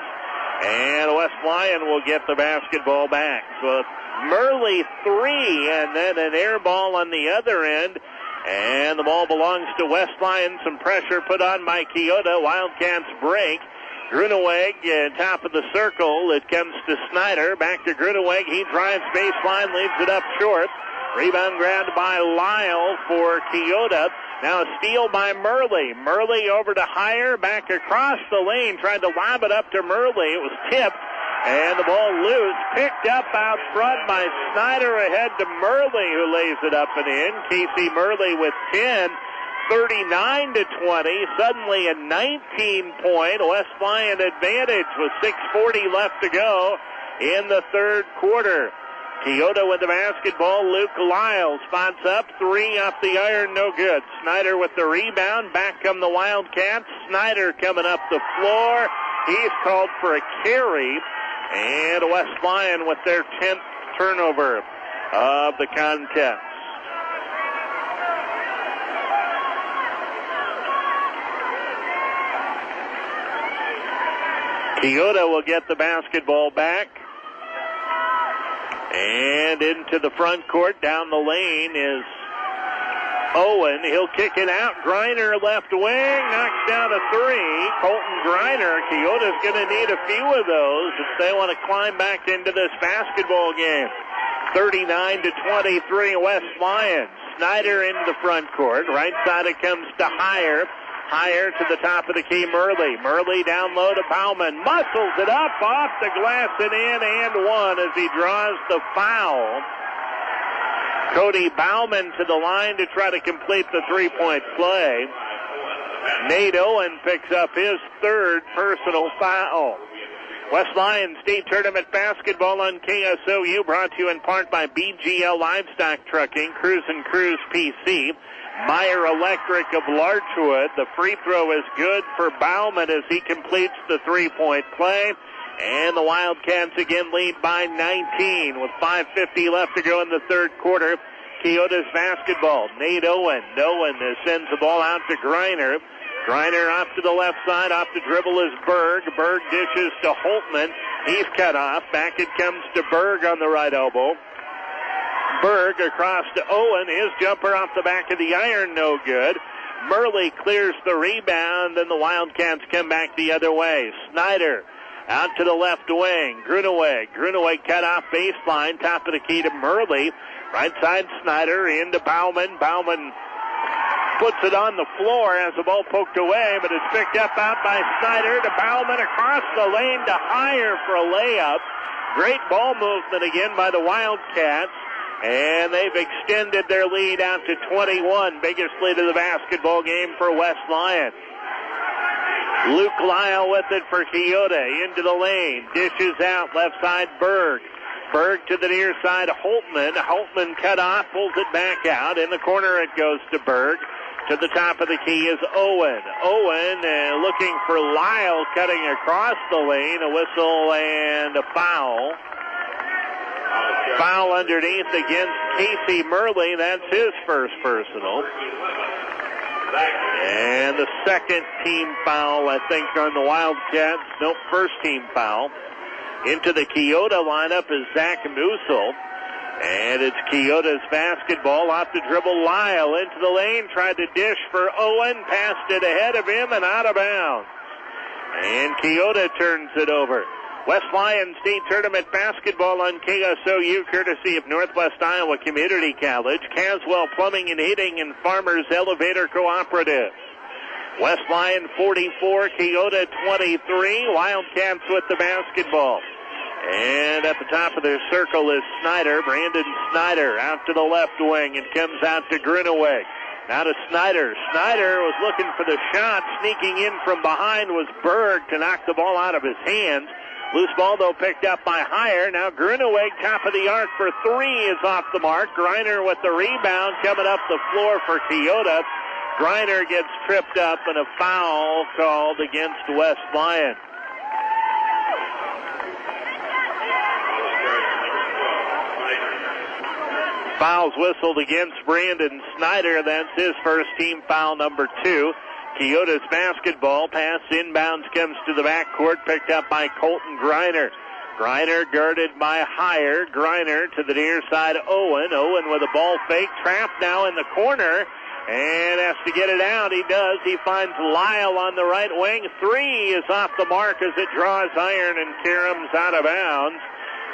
And West Lyon will get the basketball back. So Murley three, and then an air ball on the other end. And the ball belongs to West Lyon. Some pressure put on by Keota. Wildcats break. Gruneweg, top of the circle. It comes to Snyder. Back to Gruneweg. He drives baseline, leaves it up short. Rebound grabbed by Lyle for Keota. Now a steal by Murley. Murley over to Heyer. Back across the lane. Tried to lob it up to Murley. It was tipped. And the ball loose. Picked up out front by Snyder ahead to Murley, who lays it up and in. Casey Murley with 10. 39-20, suddenly a 19-point West Lyon advantage with 6:40 left to go in the third quarter. Keota with the basketball. Luke Lyle spots up. 3 off the iron, no good. Snyder with the rebound. Back come the Wildcats. Snyder coming up the floor. He's called for a carry. And West Lyon with their 10th turnover of the contest. Keota will get the basketball back. And into the front court, down the lane is Owen. He'll kick it out. Griner left wing, knocks down a 3. Colton Griner. Keota's going to need a few of those if they want to climb back into this basketball game. 39-23, West Lyon. Snyder into the front court. Right side it comes to Heyer. Heyer to the top of the key, Murley. Murley down low to Bauman. Muscles it up off the glass and in and one as he draws the foul. Cody Bauman to the line to try to complete the three-point play. Nate Owen picks up his 3rd personal foul. West Lyon State Tournament Basketball on KSOU, brought to you in part by BGL Livestock Trucking, Cruise and Cruise PC, Meyer Electric of Larchwood. The free throw is good for Bauman as he completes the three-point play. And the Wildcats again lead by 19 with 5:50 left to go in the third quarter. Keota's basketball. Nate Owen. Owen sends the ball out to Griner. Griner off to the left side. Off the dribble is Berg. Berg dishes to Holtman. He's cut off. Back it comes to Berg on the right elbow. Berg across to Owen. His jumper off the back of the iron, no good. Murley clears the rebound, and the Wildcats come back the other way. Snyder out to the left wing. Gruneweg. Gruneweg cut off baseline. Top of the key to Murley. Right side Snyder into Bauman. Bauman puts it on the floor as the ball poked away, but it's picked up out by Snyder to Bauman across the lane to Heyer for a layup. Great ball movement again by the Wildcats. And they've extended their lead out to 21. Biggest lead of the basketball game for West Lyon. Luke Lyle with it for Keota. Into the lane. Dishes out. Left side Berg. Berg to the near side Holtman. Holtman cut off. Pulls it back out. In the corner it goes to Berg. To the top of the key is Owen. Owen looking for Lyle cutting across the lane. A whistle and a foul. Foul underneath against Casey Murley. That's his first personal. And the second team foul, I think, on the Wildcats. Nope, first team foul. Into the Keota lineup is Zach Musil. And it's Keota's basketball. Off the dribble, Lyle into the lane. Tried to dish for Owen. Passed it ahead of him and out of bounds. And Keota turns it over. West Lyon State Tournament Basketball on KSOU, courtesy of Northwest Iowa Community College, Caswell Plumbing and Heating, and Farmers Elevator Cooperative. West Lyon 44, Keota 23. Wildcats with the basketball. And at the top of their circle is Snyder, Brandon Snyder, out to the left wing. It comes out to Gruneweg. Now to Snyder. Snyder was looking for the shot. Sneaking in from behind was Berg to knock the ball out of his hands. Loose ball, though, picked up by Heyer. Now Gruneweg, top of the arc for 3, is off the mark. Griner with the rebound coming up the floor for Keota. Griner gets tripped up and a foul called against West Lyon. Fouls whistled against Brandon Snyder. That's his first team foul, number 2. Keota's basketball pass inbounds comes to the backcourt, picked up by Colton Griner. Griner guarded by Heyer. Griner to the near side, Owen. Owen with a ball fake, trapped now in the corner, and has to get it out. He does. He finds Lyle on the right wing. 3 is off the mark as it draws iron and caroms out of bounds.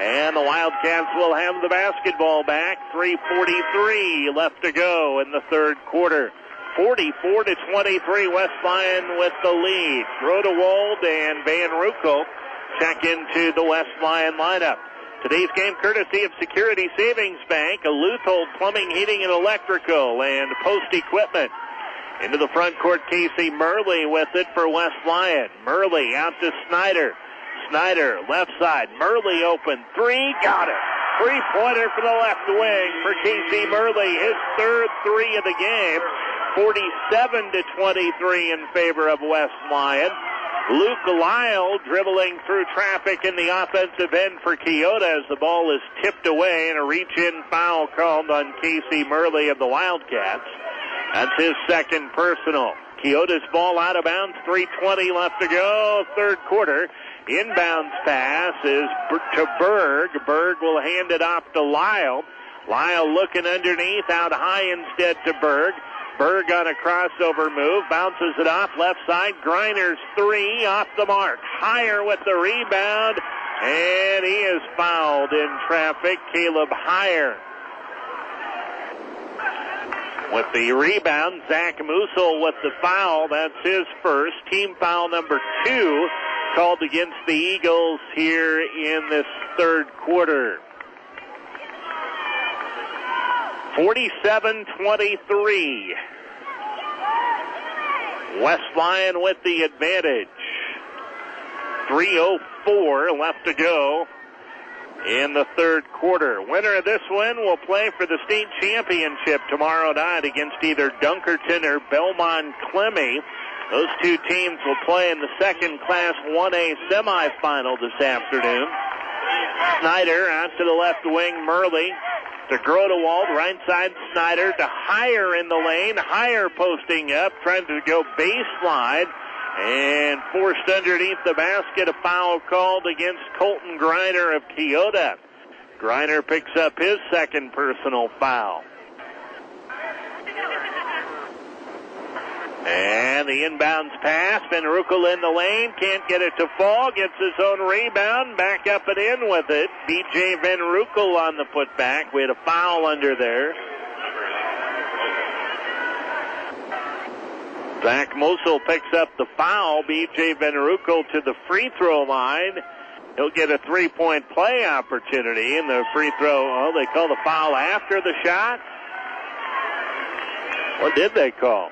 And the Wildcats will have the basketball back. 3:43 left to go in the third quarter. 44-23, West Lyon with the lead. Rodewald and Van Ruckel check into the West Lyon lineup. Today's game courtesy of Security Savings Bank, a Luthold Plumbing, Heating, and Electrical, and Post Equipment. Into the front court, Casey Murley with it for West Lyon. Murley out to Snyder. Snyder, left side. Murley open. 3, got it. Three-pointer for the left wing for Casey Murley. His third three of the game. 47-23 in favor of West Lyon. Luke Lyle dribbling through traffic in the offensive end for Keota as the ball is tipped away and a reach-in foul called on Casey Murley of the Wildcats. That's his second personal. Keota's ball out of bounds, 3:20 left to go, third quarter. Inbounds pass is to Berg. Berg will hand it off to Lyle. Lyle looking underneath, out high instead to Berg. Berg on a crossover move, bounces it off left side. Griner's three off the mark. Higher with the rebound, and he is fouled in traffic. Caleb Higher with the rebound. Zach Musil with the foul. That's his first. Team foul number 2 called against the Eagles here in this third quarter. 47-23. West Lyon with the advantage. 3:04 left to go in the third quarter. Winner of this win will play for the state championship tomorrow night against either Dunkerton or Belmont Clemmy. Those two teams will play in the second Class 1A semifinal this afternoon. Snyder out to the left wing, Murley to Grodewald, right side Snyder to Higher in the lane. Higher posting up, trying to go baseline, and forced underneath the basket. A foul called against Colton Griner of Keota. Griner picks up his second personal foul. And the inbounds pass. Van Ruckel in the lane. Can't get it to fall. Gets his own rebound. Back up and in with it. B.J. Van Ruckel on the putback. We had a foul under there. Zach Musil picks up the foul. B.J. Van Ruckel to the free throw line. He'll get a three-point play opportunity. And the free throw, they call the foul after the shot? What did they call?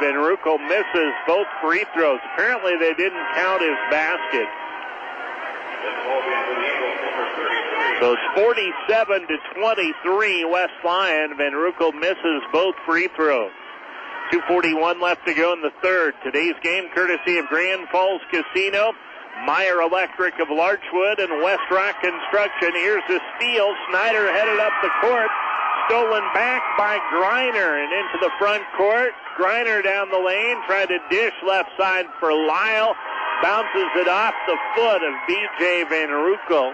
Van Ruckel misses both free throws. Apparently they didn't count his basket. So it's 47-23 West Lyon. Van Ruckel misses both free throws. 2:41 left to go in the third. Today's game courtesy of Grand Falls Casino, Meyer Electric of Larchwood, and West Rock Construction. Here's a steal. Snyder headed up the court. Stolen back by Griner and into the front court. Griner down the lane, trying to dish left side for Lyle. Bounces it off the foot of B.J. Van Ruckel.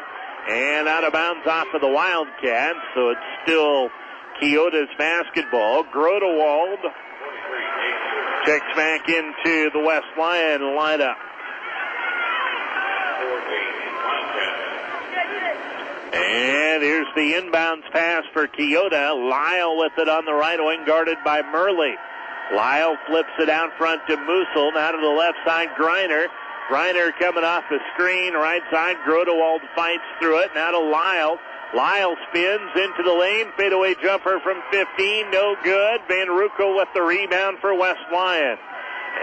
And out of bounds off of the Wildcats. So it's still Keota's basketball. Grodewald checks back into the West Lyon lineup. And here's the inbounds pass for Keota. Lyle with it on the right wing, guarded by Murley. Lyle flips it out front to Musil. Now to the left side, Griner. Griner coming off the screen, right side. Grodewald fights through it. Now to Lyle. Lyle spins into the lane. Fadeaway jumper from 15. No good. Van Ruckel with the rebound for West Lyon.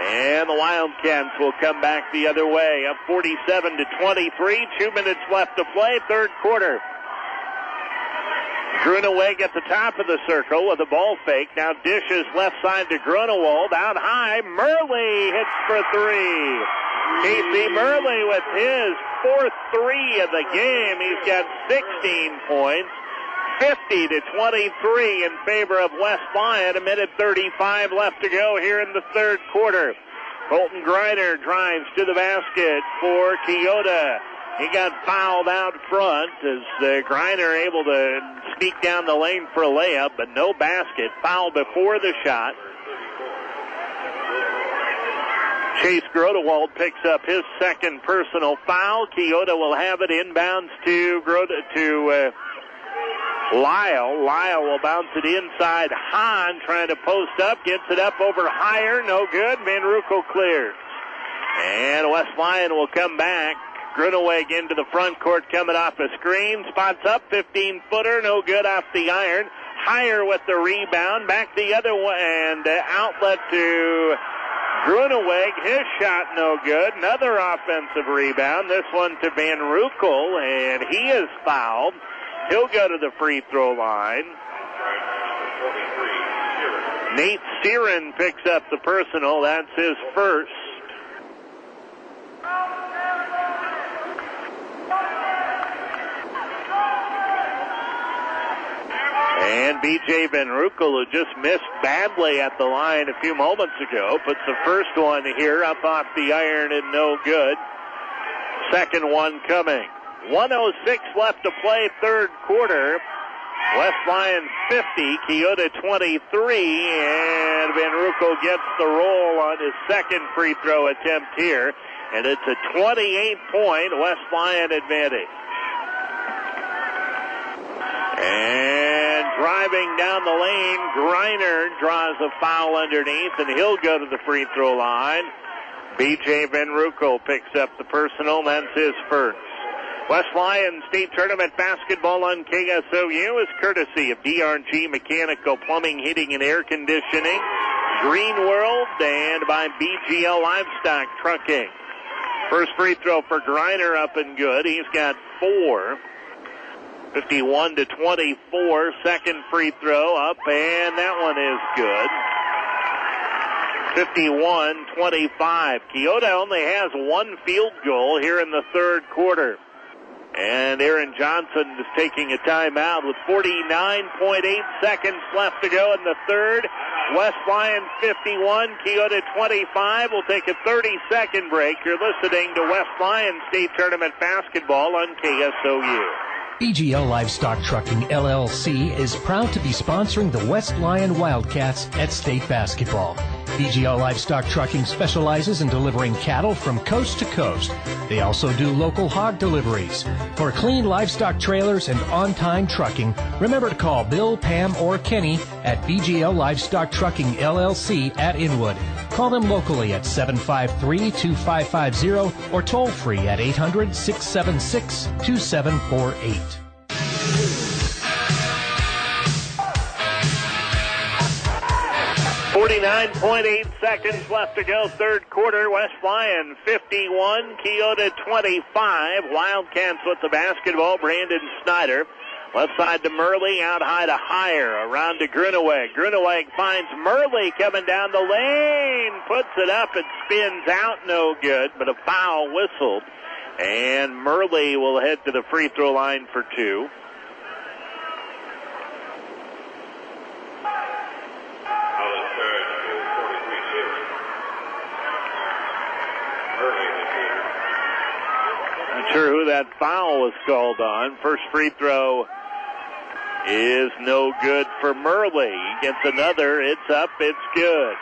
And the Wildcats will come back the other way. Up 47-23. 2 minutes left to play. Third quarter. Gruneweg at the top of the circle with a ball fake. Now dishes left side to Grunewald. Out high. Murley hits for three. Casey Murley with his fourth three of the game. He's got 16 points. 50-23 in favor of West Lyon. A minute 35 left to go here in the third quarter. Colton Griner drives to the basket for Keota. He got fouled out front as Griner able to sneak down the lane for a layup, but no basket. Foul before the shot. Chase Grodewald picks up his second personal foul. Keota will have it inbounds to Lyle. Lyle will bounce it inside. Hahn trying to post up. Gets it up over Higher. No good. Van Ruckel clears. And West Lyon will come back. Gruneweg into the front court coming off a screen. Spots up. 15-footer. No good off the iron. Higher with the rebound. Back the other way, and outlet to Gruneweg. His shot no good. Another offensive rebound. This one to Van Ruckel, and he is fouled. He'll go to the free throw line. Nate Searin picks up the personal. That's his first. And B.J. Van Ruckel, who just missed badly at the line a few moments ago, puts the first one here up off the iron and no good. Second one coming. 1:06 left to play, third quarter. West Lyon 50, Keota 23, and Van Ruckel gets the roll on his second free throw attempt here, and it's a 28-point West Lyon advantage. And driving down the lane, Griner draws a foul underneath, and he'll go to the free throw line. B.J. Van Ruckel picks up the personal, that's his first. West Lyon State Tournament basketball on KSOU is courtesy of DRG Mechanical Plumbing, Heating, and Air Conditioning, Green World, and by BGL Livestock Trucking. First free throw for Griner up and good. He's got 4. 51-24. Second free throw up, and that one is good. 51-25. Keota only has one field goal here in the third quarter. And Aaron Johnson is taking a timeout with 49.8 seconds left to go in the third. West Lyon 51, Keota 25. We'll take a 30-second break. You're listening to West Lyon State Tournament basketball on KSOU. BGL Livestock Trucking, LLC, is proud to be sponsoring the West Lyon Wildcats at state basketball. BGL Livestock Trucking specializes in delivering cattle from coast to coast. They also do local hog deliveries. For clean livestock trailers and on-time trucking, remember to call Bill, Pam, or Kenny at BGL Livestock Trucking, LLC at Inwood. Call them locally at 753-2550 or toll free at 800-676-2748. 49.8 seconds left to go, third quarter. West Lyon 51, Keota 25. Wildcats with the basketball. Brandon Snyder. Left side to Murley, out high to Higher. Around to Gruneweg. Gruneweg finds Murley coming down the lane. Puts it up and spins out, no good, but a foul whistled. And Murley will head to the free throw line for 2. Not sure who that foul was called on. First free throw is no good for Murley. He gets another. It's up. It's good.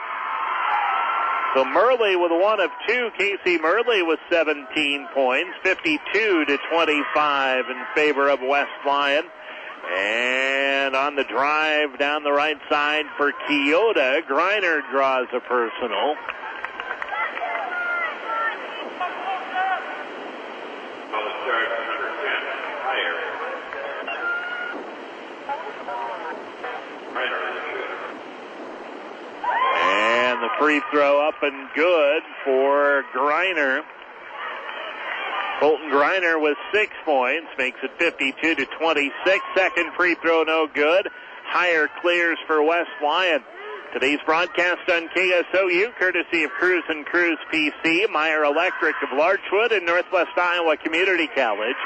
So Murley with 1 of 2. Casey Murley with 17 points. 52-25 in favor of West Lyon. And on the drive down the right side for Keota, Griner draws a personal. And the free throw up and good for Griner. Colton Griner with 6 points, makes it 52-26. Second free throw no good. Higher clears for West Lyon. Today's broadcast on KSOU, courtesy of Cruz & Cruz PC, Meyer Electric of Larchwood, and Northwest Iowa Community College.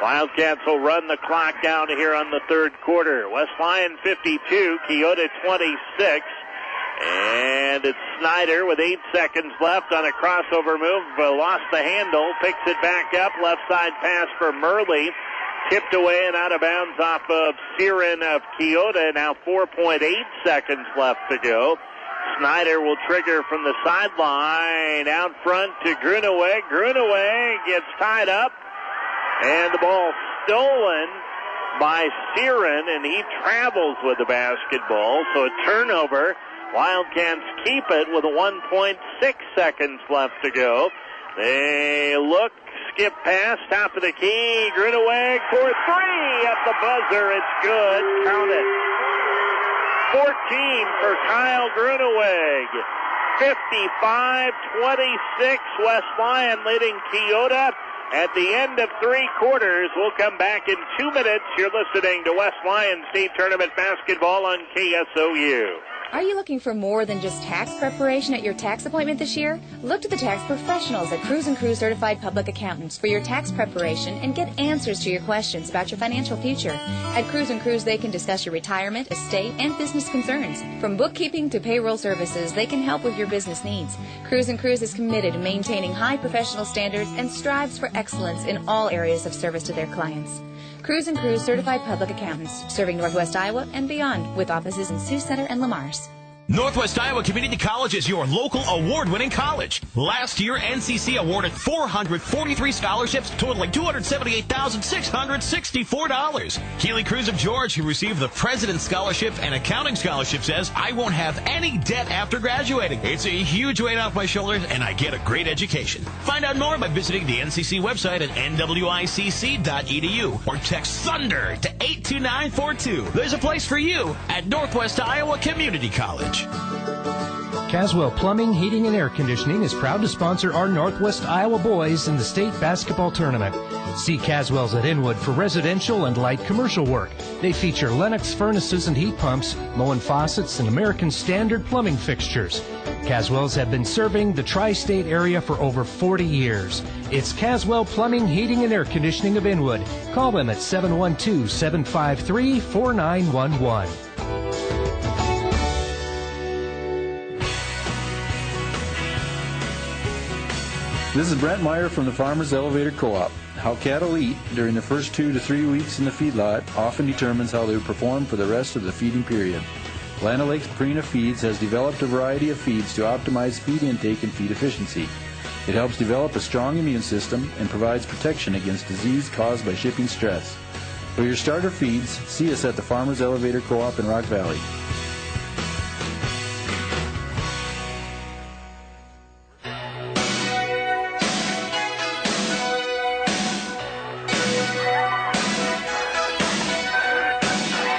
Wildcats will run the clock down here on the third quarter. West Lyon 52, Keota 26. And it's Snyder with 8 seconds left on a crossover move. Lost the handle, picks it back up. Left side pass for Murley. Tipped away and out of bounds off of Searin of Keota. Now 4.8 seconds left to go. Snyder will trigger from the sideline. Out front to Gruneweg. Gruneweg gets tied up. And the ball stolen by Searin, and he travels with the basketball. So a turnover. Wildcats keep it with 1.6 seconds left to go. They look, skip pass, top of the key. Gruneweg for 3 at the buzzer. It's good. Count it. 14 for Kyle Gruneweg. 55-26, West Lyon leading Keota at the end of 3 quarters. We'll come back in 2 minutes. You're listening to West Lyon State Tournament Basketball on KSOU. Are you looking for more than just tax preparation at your tax appointment this year? Look to the tax professionals at Cruz & Cruz Certified Public Accountants for your tax preparation and get answers to your questions about your financial future. At Cruz & Cruz, they can discuss your retirement, estate, and business concerns. From bookkeeping to payroll services, they can help with your business needs. Cruz & Cruz is committed to maintaining high professional standards and strives for excellence in all areas of service to their clients. Cruz & Cruz Certified Public Accountants, serving Northwest Iowa and beyond, with offices in Sioux Center and Lamars. Northwest Iowa Community College is your local award-winning college. Last year, NCC awarded 443 scholarships totaling $278,664. Keely Cruz of George, who received the President's Scholarship and Accounting Scholarship, says, "I won't have any debt after graduating. It's a huge weight off my shoulders, and I get a great education." Find out more by visiting the NCC website at nwicc.edu or text THUNDER to 82942. There's a place for you at Northwest Iowa Community College. Caswell Plumbing, Heating, and Air Conditioning is proud to sponsor our Northwest Iowa boys in the state basketball tournament. See Caswell's at Inwood for residential and light commercial work. They feature Lennox furnaces and heat pumps, Moen faucets, and American Standard plumbing fixtures. Caswell's have been serving the tri-state area for over 40 years. It's Caswell Plumbing, Heating, and Air Conditioning of Inwood. Call them at 712-753-4911. This is Brent Meyer from the Farmers Elevator Co-op. How cattle eat during the first 2 to 3 weeks in the feedlot often determines how they will perform for the rest of the feeding period. Land O'Lakes Purina Feeds has developed a variety of feeds to optimize feed intake and feed efficiency. It helps develop a strong immune system and provides protection against disease caused by shipping stress. For your starter feeds, see us at the Farmers Elevator Co-op in Rock Valley.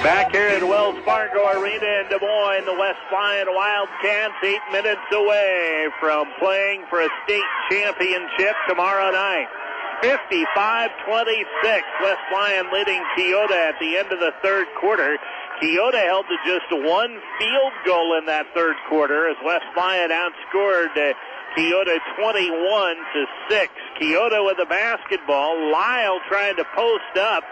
Back here at Wells Fargo Arena in Des Moines, the West Lyon Wildcats 8 minutes away from playing for a state championship tomorrow night. 55-26, West Lyon leading Keota at the end of the third quarter. Keota held to just one field goal in that third quarter as West Lyon outscored Keota 21-6. Keota with the basketball. Lyle trying to post up.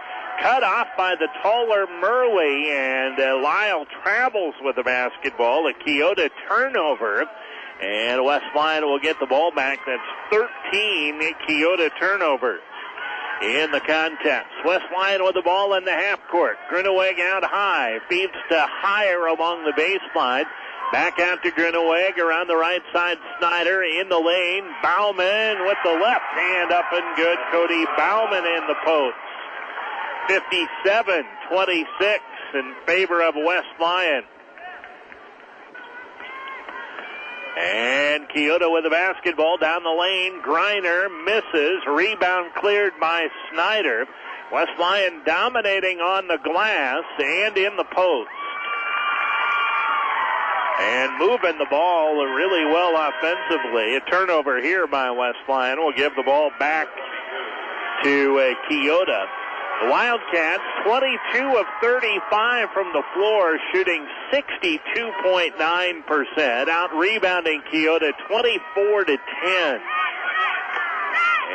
Cut off by the taller Murley, and Lyle travels with the basketball. A Keota turnover, and West Lyon will get the ball back. That's 13 Keota turnovers in the contest. West Lyon with the ball in the half court. Gruneweg out high, feeds to Higher along the baseline. Back out to Gruneweg around the right side. Snyder in the lane. Bauman with the left hand up and good. Cody Bauman in the post. 57-26 in favor of West Lyon. And Keota with the basketball down the lane. Griner misses. Rebound cleared by Snyder. West Lyon dominating on the glass and in the post. And moving the ball really well offensively. A turnover here by West Lyon will give the ball back to Keota. The Wildcats, 22 of 35 from the floor, shooting 62.9%, out-rebounding Keota 24-10.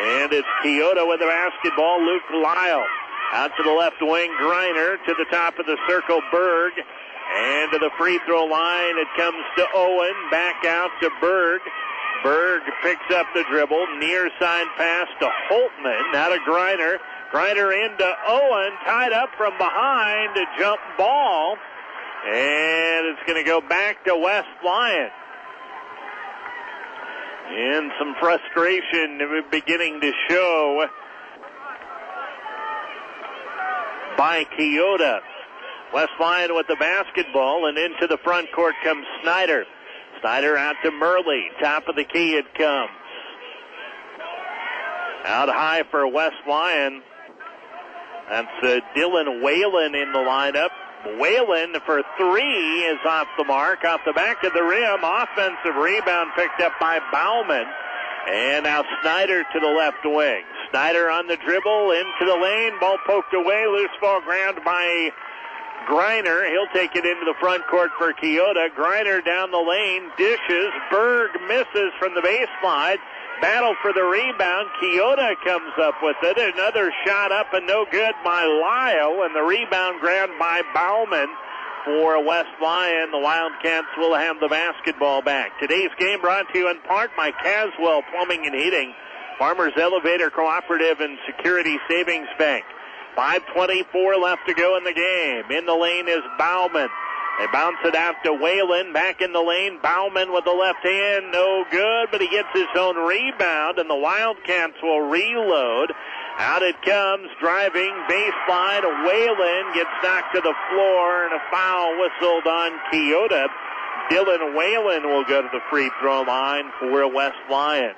And it's Keota with the basketball, Luke Lyle. Out to the left wing, Griner, to the top of the circle, Berg. And to the free throw line, it comes to Owen, back out to Berg. Berg picks up the dribble, near side pass to Holtman, now to Griner. Griner into Owen, tied up from behind, a jump ball, and it's going to go back to West Lyon. And some frustration beginning to show by Keota. West Lyon with the basketball, and into the front court comes Snyder. Snyder out to Murley, top of the key it comes. Out high for West Lyon. That's Dylan Whalen in the lineup. Whalen for three is off the mark, off the back of the rim. Offensive rebound picked up by Bauman. And now Snyder to the left wing. Snyder on the dribble into the lane. Ball poked away. Loose ball ground by Griner. He'll take it into the front court for Keota. Griner down the lane. Dishes. Berg misses from the baseline. Battle for the rebound. Keota comes up with it. Another shot up and no good by Lyle. And the rebound ground by Bauman for West Lyon. The Wildcats will have the basketball back. Today's game brought to you in part by Caswell Plumbing and Heating, Farmers Elevator Cooperative, and Security Savings Bank. 5:24 left to go in the game. In the lane is Bauman. They bounce it out to Whalen. Back in the lane, Bauman with the left hand. No good, but he gets his own rebound, and the Wildcats will reload. Out it comes, driving, baseline. Whalen gets knocked to the floor, and a foul whistled on Keota. Dylan Whalen will go to the free throw line for West Lyon.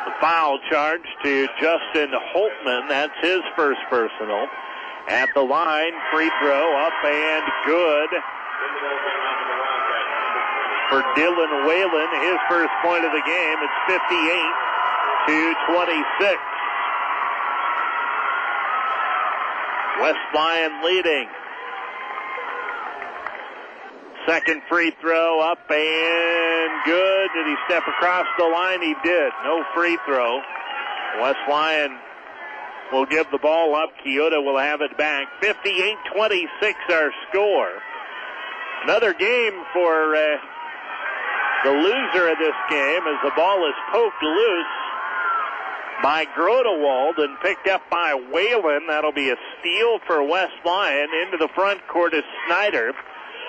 The foul charge to Justin Holtman. That's his first personal. At the line, free throw up and good for Dylan Whalen. His first point of the game. It's 58-26. West Lyon leading. Second free throw up and good. Did he step across the line? He did. No free throw. West Lyon will give the ball up. Keota will have it back. 58-26 our score. Another game for the loser of this game as the ball is poked loose by Grodewald and picked up by Whalen. That'll be a steal for West Lyon. Into the front court is Snyder.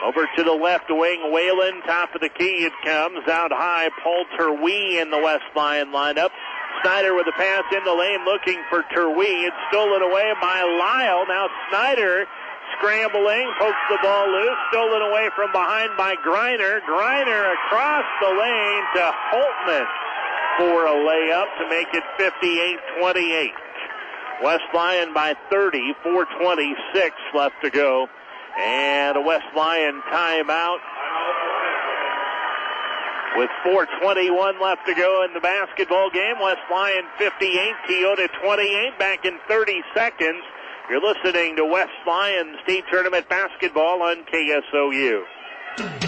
Over to the left wing, Whalen, top of the key it comes. Out high, Paul Terwee in the West Lyon lineup. Snyder with a pass in the lane looking for Terwee. It's stolen away by Lyle. Now Snyder scrambling, pokes the ball loose. Stolen away from behind by Griner. Griner across the lane to Holtman for a layup to make it 58-28. West Lyon by 30, 4:26 left to go. And a West Lyon timeout with 4:21 left to go in the basketball game. West Lyon 58, Keota 28. Back in 30 seconds. You're listening to West Lyon State Tournament Basketball on KSOU.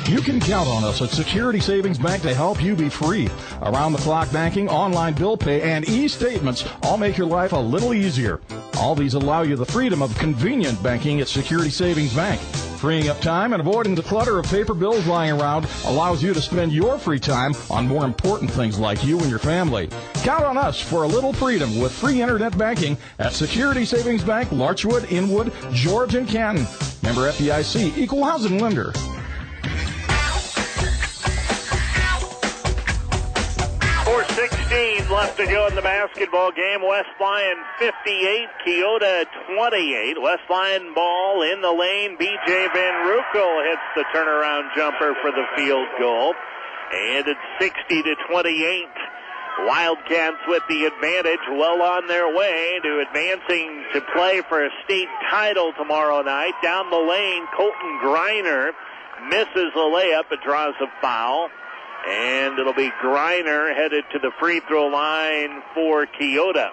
You can count on us at Security Savings Bank to help you be free. Around-the-clock banking, online bill pay, and e-statements all make your life a little easier. All these allow you the freedom of convenient banking at Security Savings Bank. Freeing up time and avoiding the clutter of paper bills lying around allows you to spend your free time on more important things like you and your family. Count on us for a little freedom with free internet banking at Security Savings Bank, Larchwood, Inwood, George, and Canton. Member FDIC, Equal Housing Lender. 4:16 left to go in the basketball game. West Lyon 58, Keota 28. West Lyon ball in the lane. B.J. Van Ruckel hits the turnaround jumper for the field goal. And it's 60-28. Wildcats with the advantage, well on their way to advancing to play for a state title tomorrow night. Down the lane, Colton Griner misses the layup, but draws a foul. And it'll be Griner headed to the free throw line for Keota.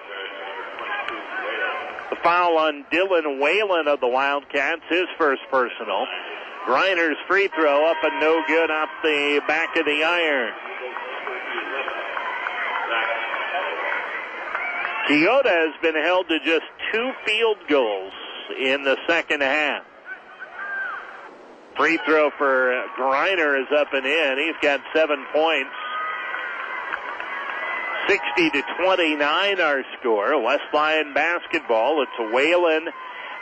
The foul on Dylan Whalen of the Wildcats, his first personal. Griner's free throw up and no good off the back of the iron. Keota has been held to just 2 field goals in the second half. Free throw for Griner is up and in. He's got 7 points. 60-29 our score. West Lyon basketball. It's Whalen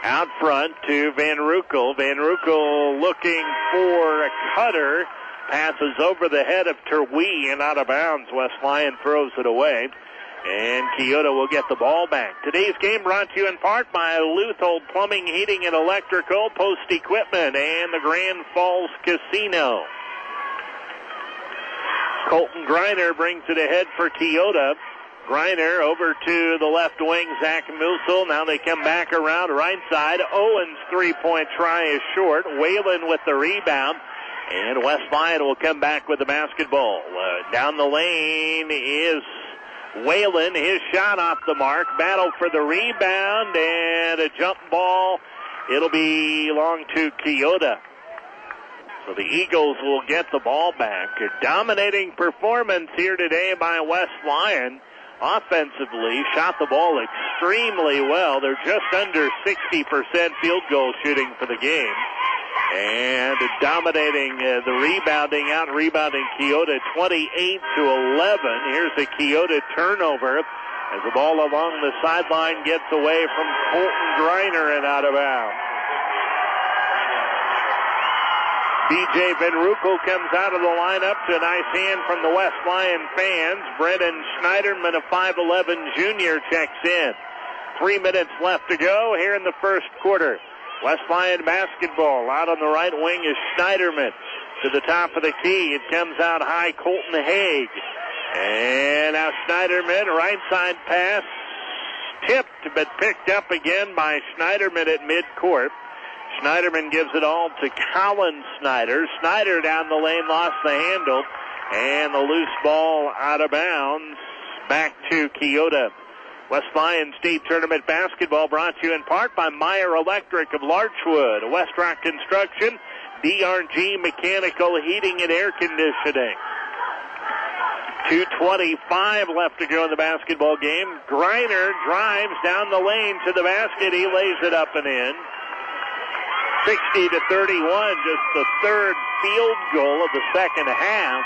out front to Van Ruckel. Van Ruckel looking for a cutter. Passes over the head of Terwee and out of bounds. West Lyon throws it away. And Keota will get the ball back. Today's game brought to you in part by Luthold Plumbing, Heating, and Electrical, Post Equipment, and the Grand Falls Casino. Colton Griner brings it ahead for Keota. Griner over to the left wing, Zach Musil. Now they come back around right side. Owens' three-point try is short. Whalen with the rebound. And West Lyon will come back with the basketball. Down the lane is Whalen. His shot off the mark. Battle for the rebound and a jump ball. It'll belong to Keota. So the Eagles will get the ball back. A dominating performance here today by West Lyon. Offensively, shot the ball extremely well. They're just under 60% field goal shooting for the game. And dominating the rebounding, out-rebounding Keota 28-11. Here's a Keota turnover as the ball along the sideline gets away from Colton Griner and out of bounds. B.J. Van Ruckel comes out of the lineup to a nice hand from the West Lyon fans. Brendan Schneiderman, a 5'11 junior, checks in. 3 minutes left to go here in the first quarter. West Lyon basketball. Out on the right wing is Schneiderman. To the top of the key, it comes out high, Colton Haig. And now Schneiderman, right side pass. Tipped, but picked up again by Schneiderman at midcourt. Schneiderman gives it all to Colin Snyder. Snyder down the lane, lost the handle. And the loose ball out of bounds. Back to Keota. West Lyon State Tournament basketball brought to you in part by Meyer Electric of Larchwood, West Rock Construction, DRG Mechanical Heating and Air Conditioning. 2:25 left to go in the basketball game. Griner drives down the lane to the basket. He lays it up and in. 60-31, just the third field goal of the second half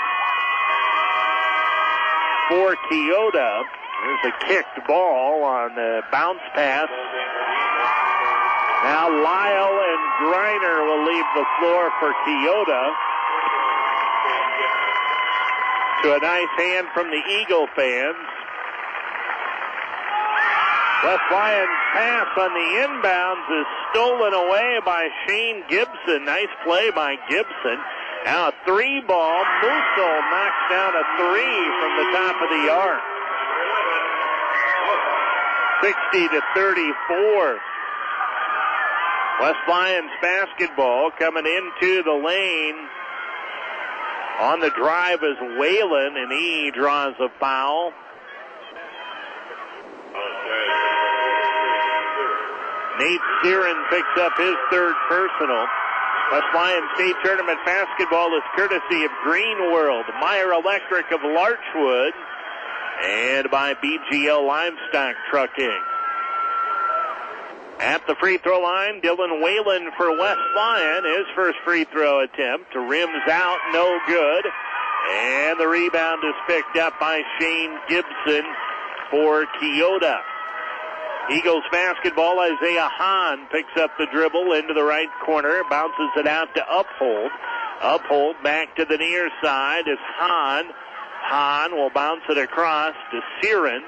for Keota. There's a kicked ball on the bounce pass. Now Lyle and Griner will leave the floor for Keota. To a nice hand from the Eagle fans. West Lyon's pass on the inbounds is stolen away by Shane Gibson. Nice play by Gibson. Now a three ball. Musil knocks down a three from the top of the arc. 60-34. West Lyons basketball coming into the lane. On the drive is Whalen, and he draws a foul. Nate Searin picks up his third personal. West Lyons State Tournament basketball is courtesy of Green World, Meyer Electric of Larchwood, and by BGL Livestock Trucking. At the free throw line, Dylan Whalen for West Lyon. His first free throw attempt. Rims out, no good. And the rebound is picked up by Shane Gibson for Keota. Eagles basketball, Isaiah Hahn picks up the dribble into the right corner, bounces it out to Uphold. Uphold back to the near side is Hahn. Hahn will bounce it across to Searin.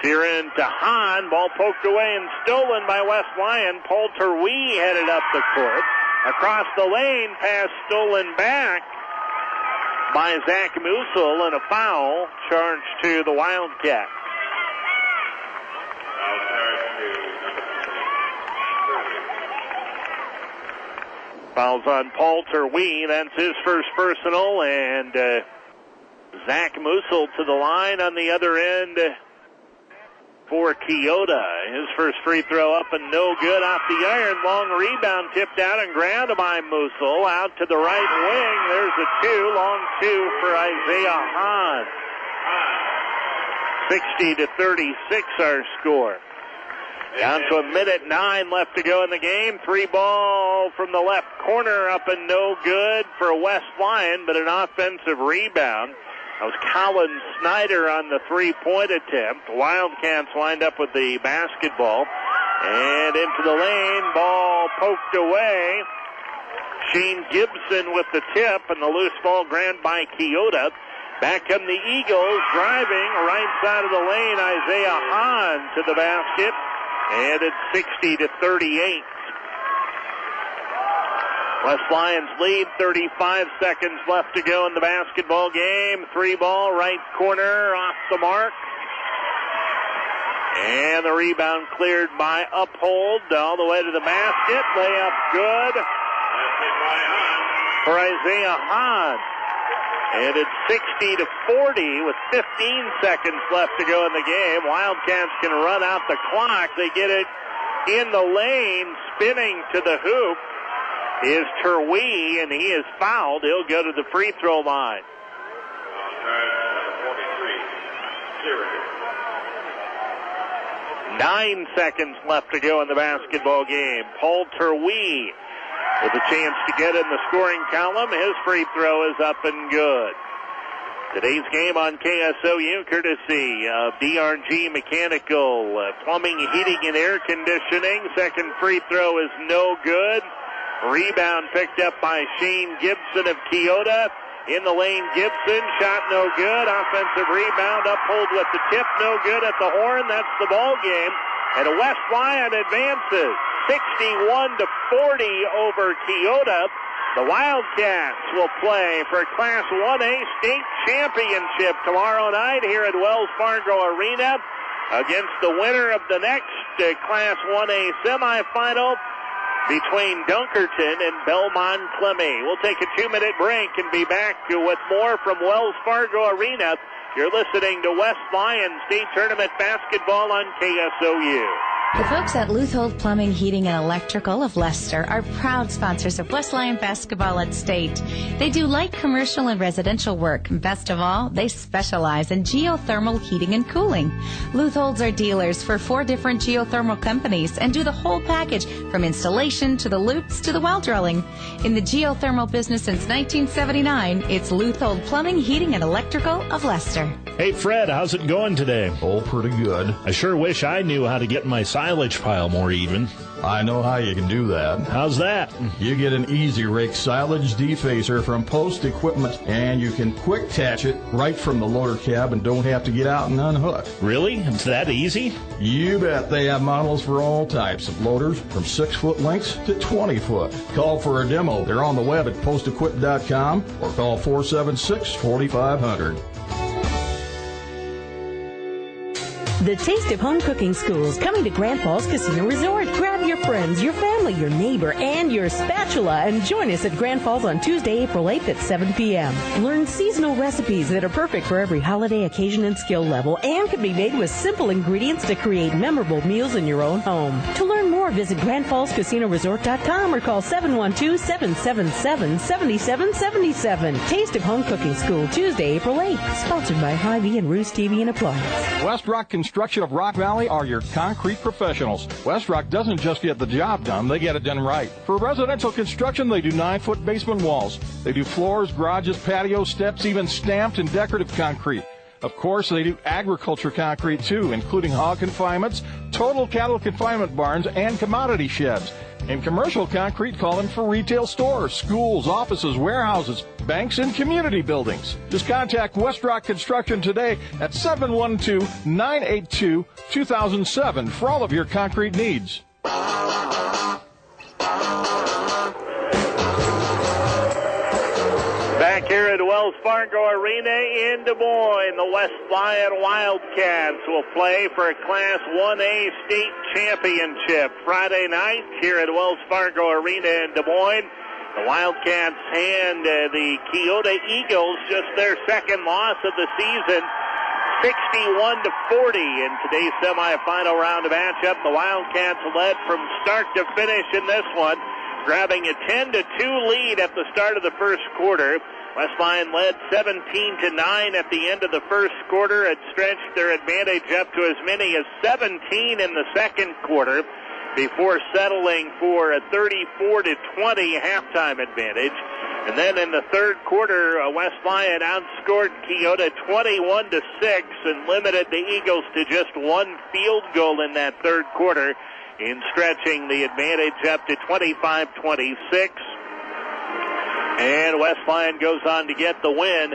Searin to Hahn. Ball poked away and stolen by West Lyon. Paul Terwee headed up the court. Across the lane, pass stolen back by Zach Musil, and a foul charged to the Wildcats. Fouls on Paul Terwee. That's his first personal, and Zach Musil to the line on the other end for Keota. His first free throw up and no good off the iron. Long rebound tipped out and grabbed by Musil. Out to the right wing. There's a two. Long two for Isaiah Hahn. 60-36 our score. Down to 1:09 left to go in the game. Three ball from the left corner up and no good for West Lyon, but an offensive rebound. That was Colin Snyder on the three-point attempt. Wildcats lined up with the basketball. And into the lane, ball poked away. Shane Gibson with the tip, and the loose ball grabbed by Keota. Back come the Eagles, driving right side of the lane. Isaiah Hahn to the basket. And it's 60-38. West Lyons lead, 35 seconds left to go in the basketball game. Three ball, right corner, off the mark. And the rebound cleared by Uphold all the way to the basket. Layup good for Isaiah Hahn. And it's 60-40 with 15 seconds left to go in the game. Wildcats can run out the clock. They get it in the lane, spinning to the hoop is Terwee, and he is fouled. He'll go to the free throw line. 9 seconds left to go in the basketball game. Paul Terwee with a chance to get in the scoring column. His free throw is up and good. Today's game on KSOU, courtesy of DRG Mechanical, Plumbing, Heating, and Air Conditioning. Second free throw is no good. Rebound picked up by Shane Gibson of Keota. In the lane, Gibson, shot no good. Offensive rebound, Uphold with the tip, no good at the horn. That's the ball game. And West Lyon advances 61-40 over Keota. The Wildcats will play for Class 1A state championship tomorrow night here at Wells Fargo Arena against the winner of the next Class 1A semifinal between Dunkerton and Belmont Clemmy. We'll take a 2-minute break and be back with more from Wells Fargo Arena. You're listening to West Lyon State Tournament Basketball on KSOU. The folks at Luthold Plumbing, Heating, and Electrical of Leicester are proud sponsors of West Lyon basketball at state. They do light commercial and residential work. Best of all, they specialize in geothermal heating and cooling. Lutholds are dealers for 4 different geothermal companies and do the whole package from installation to the loops to the well drilling. In the geothermal business since 1979, it's Luthold Plumbing, Heating, and Electrical of Leicester. Hey, Fred, how's it going today? Oh, pretty good. I sure wish I knew how to get my silage pile more even. I know how you can do that. How's that? You get an Easy Rake silage defacer from Post Equipment, and you can quick attach it right from the loader cab and don't have to get out and unhook. Really? It's that easy? You bet. They have models for all types of loaders, from 6-foot lengths to 20-foot. Call for a demo. They're on the web at postequip.com or call 476-4500. The Taste of Home Cooking School is coming to Grand Falls Casino Resort. Grab your friends, your family, your neighbor, and your spatula and join us at Grand Falls on Tuesday, April 8th at 7 p.m. Learn seasonal recipes that are perfect for every holiday occasion and skill level and can be made with simple ingredients to create memorable meals in your own home. To learn more, visit GrandFallsCasinoResort.com or call 712-777-7777. Taste of Home Cooking School, Tuesday, April 8th. Sponsored by Hy-Vee and Roost TV and Appliance. West Rock Construction of Rock Valley are your concrete professionals. West Rock doesn't just get the job done, they get it done right. For residential construction, they do 9-foot basement walls. They do floors, garages, patios, steps, even stamped and decorative concrete. Of course, they do agriculture concrete too, including hog confinements, total cattle confinement barns, and commodity sheds. In commercial concrete, call them for retail stores, schools, offices, warehouses, banks, and community buildings. Just contact West Rock Construction today at 712-982-2007 for all of your concrete needs. Back here at Wells Fargo Arena in Des Moines, the West Lyon Wildcats will play for a Class 1A state championship Friday night here at Wells Fargo Arena in Des Moines. The Wildcats hand the Keota Eagles just their second loss of the season, 61-40 in today's semifinal round of matchup. The Wildcats led from start to finish in this one, grabbing a 10-2 lead at the start of the first quarter. West Lyon led 17-9 at the end of the first quarter. It stretched their advantage up to as many as 17 in the second quarter before settling for a 34-20 halftime advantage. And then in the third quarter, West Lyon outscored Keota 21-6 and limited the Eagles to just one field goal in that third quarter, in stretching the advantage up to 25-26. And West Lyon goes on to get the win,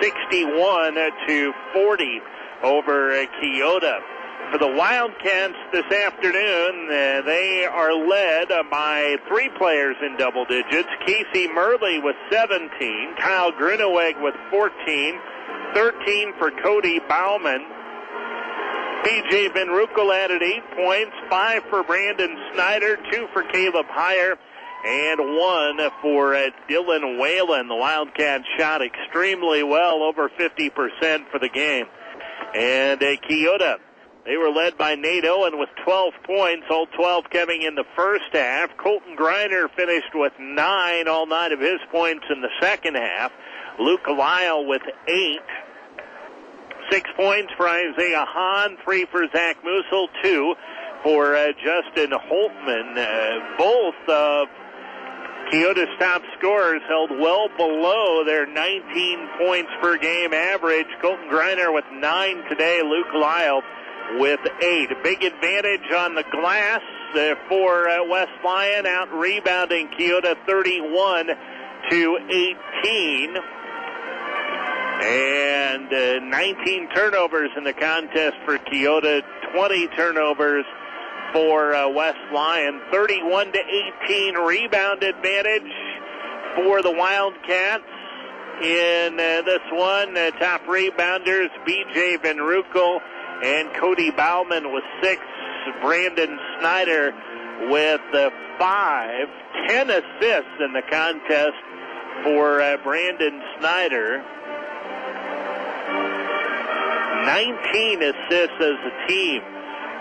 61-40 over Keota. For the Wildcats this afternoon, they are led by 3 players in double digits. Casey Murley with 17, Kyle Gruneweg with 14, 13 for Cody Bauman, B.J. Van Ruckel added 8 points, 5 for Brandon Snyder, 2 for Caleb Heyer, and 1 for Dylan Whalen. The Wildcats shot extremely well, over 50% for the game. And Keota, they were led by Nate Owen with 12 points, all 12 coming in the first half. Colton Griner finished with 9, all 9 of his points in the second half. Luke Lyle with 8. 6 points for Isaiah Hahn, 3 for Zach Musil, 2 for Justin Holtman. Both of Keota's top scorers held well below their 19 points per game average. Colton Griner with 9 today, Luke Lyle with 8. A big advantage on the glass for West Lyon, out rebounding Keota 31-18. And 19 turnovers in the contest for Keota, 20 turnovers for West Lyon. 31-18 rebound advantage for the Wildcats. In this one, top rebounders B.J. Van Ruckel and Cody Bauman with 6. Brandon Snyder with 5. 10 assists in the contest for Brandon Snyder. 19 assists as a team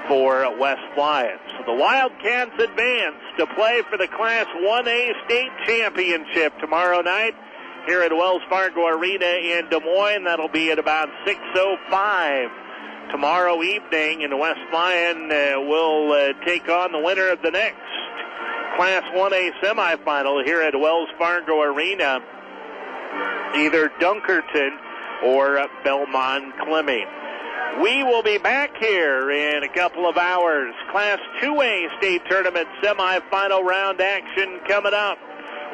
for West Lyon. So the Wildcats advance to play for the Class 1A state championship tomorrow night here at Wells Fargo Arena in Des Moines. That'll be at about 6:05 tomorrow evening, and West Lyon will take on the winner of the next Class 1A semifinal here at Wells Fargo Arena, either Dunkerton or Belmont Clemmy. We will be back here in a couple of hours. Class 2A state tournament semifinal round action coming up.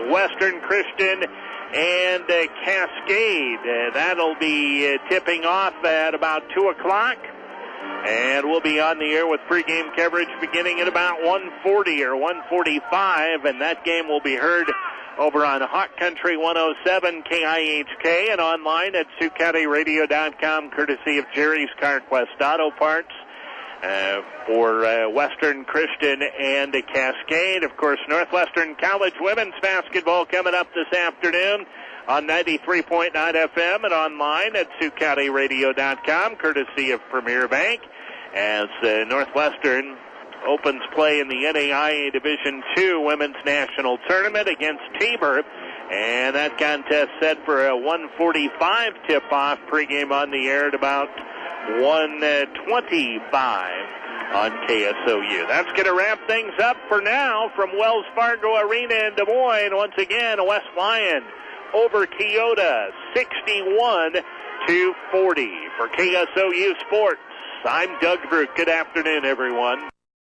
Western Christian and Cascade. That'll be tipping off at about 2 o'clock. And we'll be on the air with pregame coverage beginning at about 1:40 or 1:45. And that game will be heard over on Hawk Country 107 KIHK and online at SiouxCountyRadio.com, courtesy of Jerry's CarQuest Auto Parts for Western Christian and Cascade. Of course, Northwestern College women's basketball coming up this afternoon on 93.9 FM and online at SiouxCountyRadio.com, courtesy of Premier Bank, as Northwestern opens play in the NAIA Division II Women's National Tournament against Tabor. And that contest set for a 1:45 tip-off, pregame on the air at about 1:25 on KSOU. That's going to wrap things up for now from Wells Fargo Arena in Des Moines. Once again, West Lyon over Keota, 61-40. For KSOU Sports, I'm Doug Broek. Good afternoon, everyone.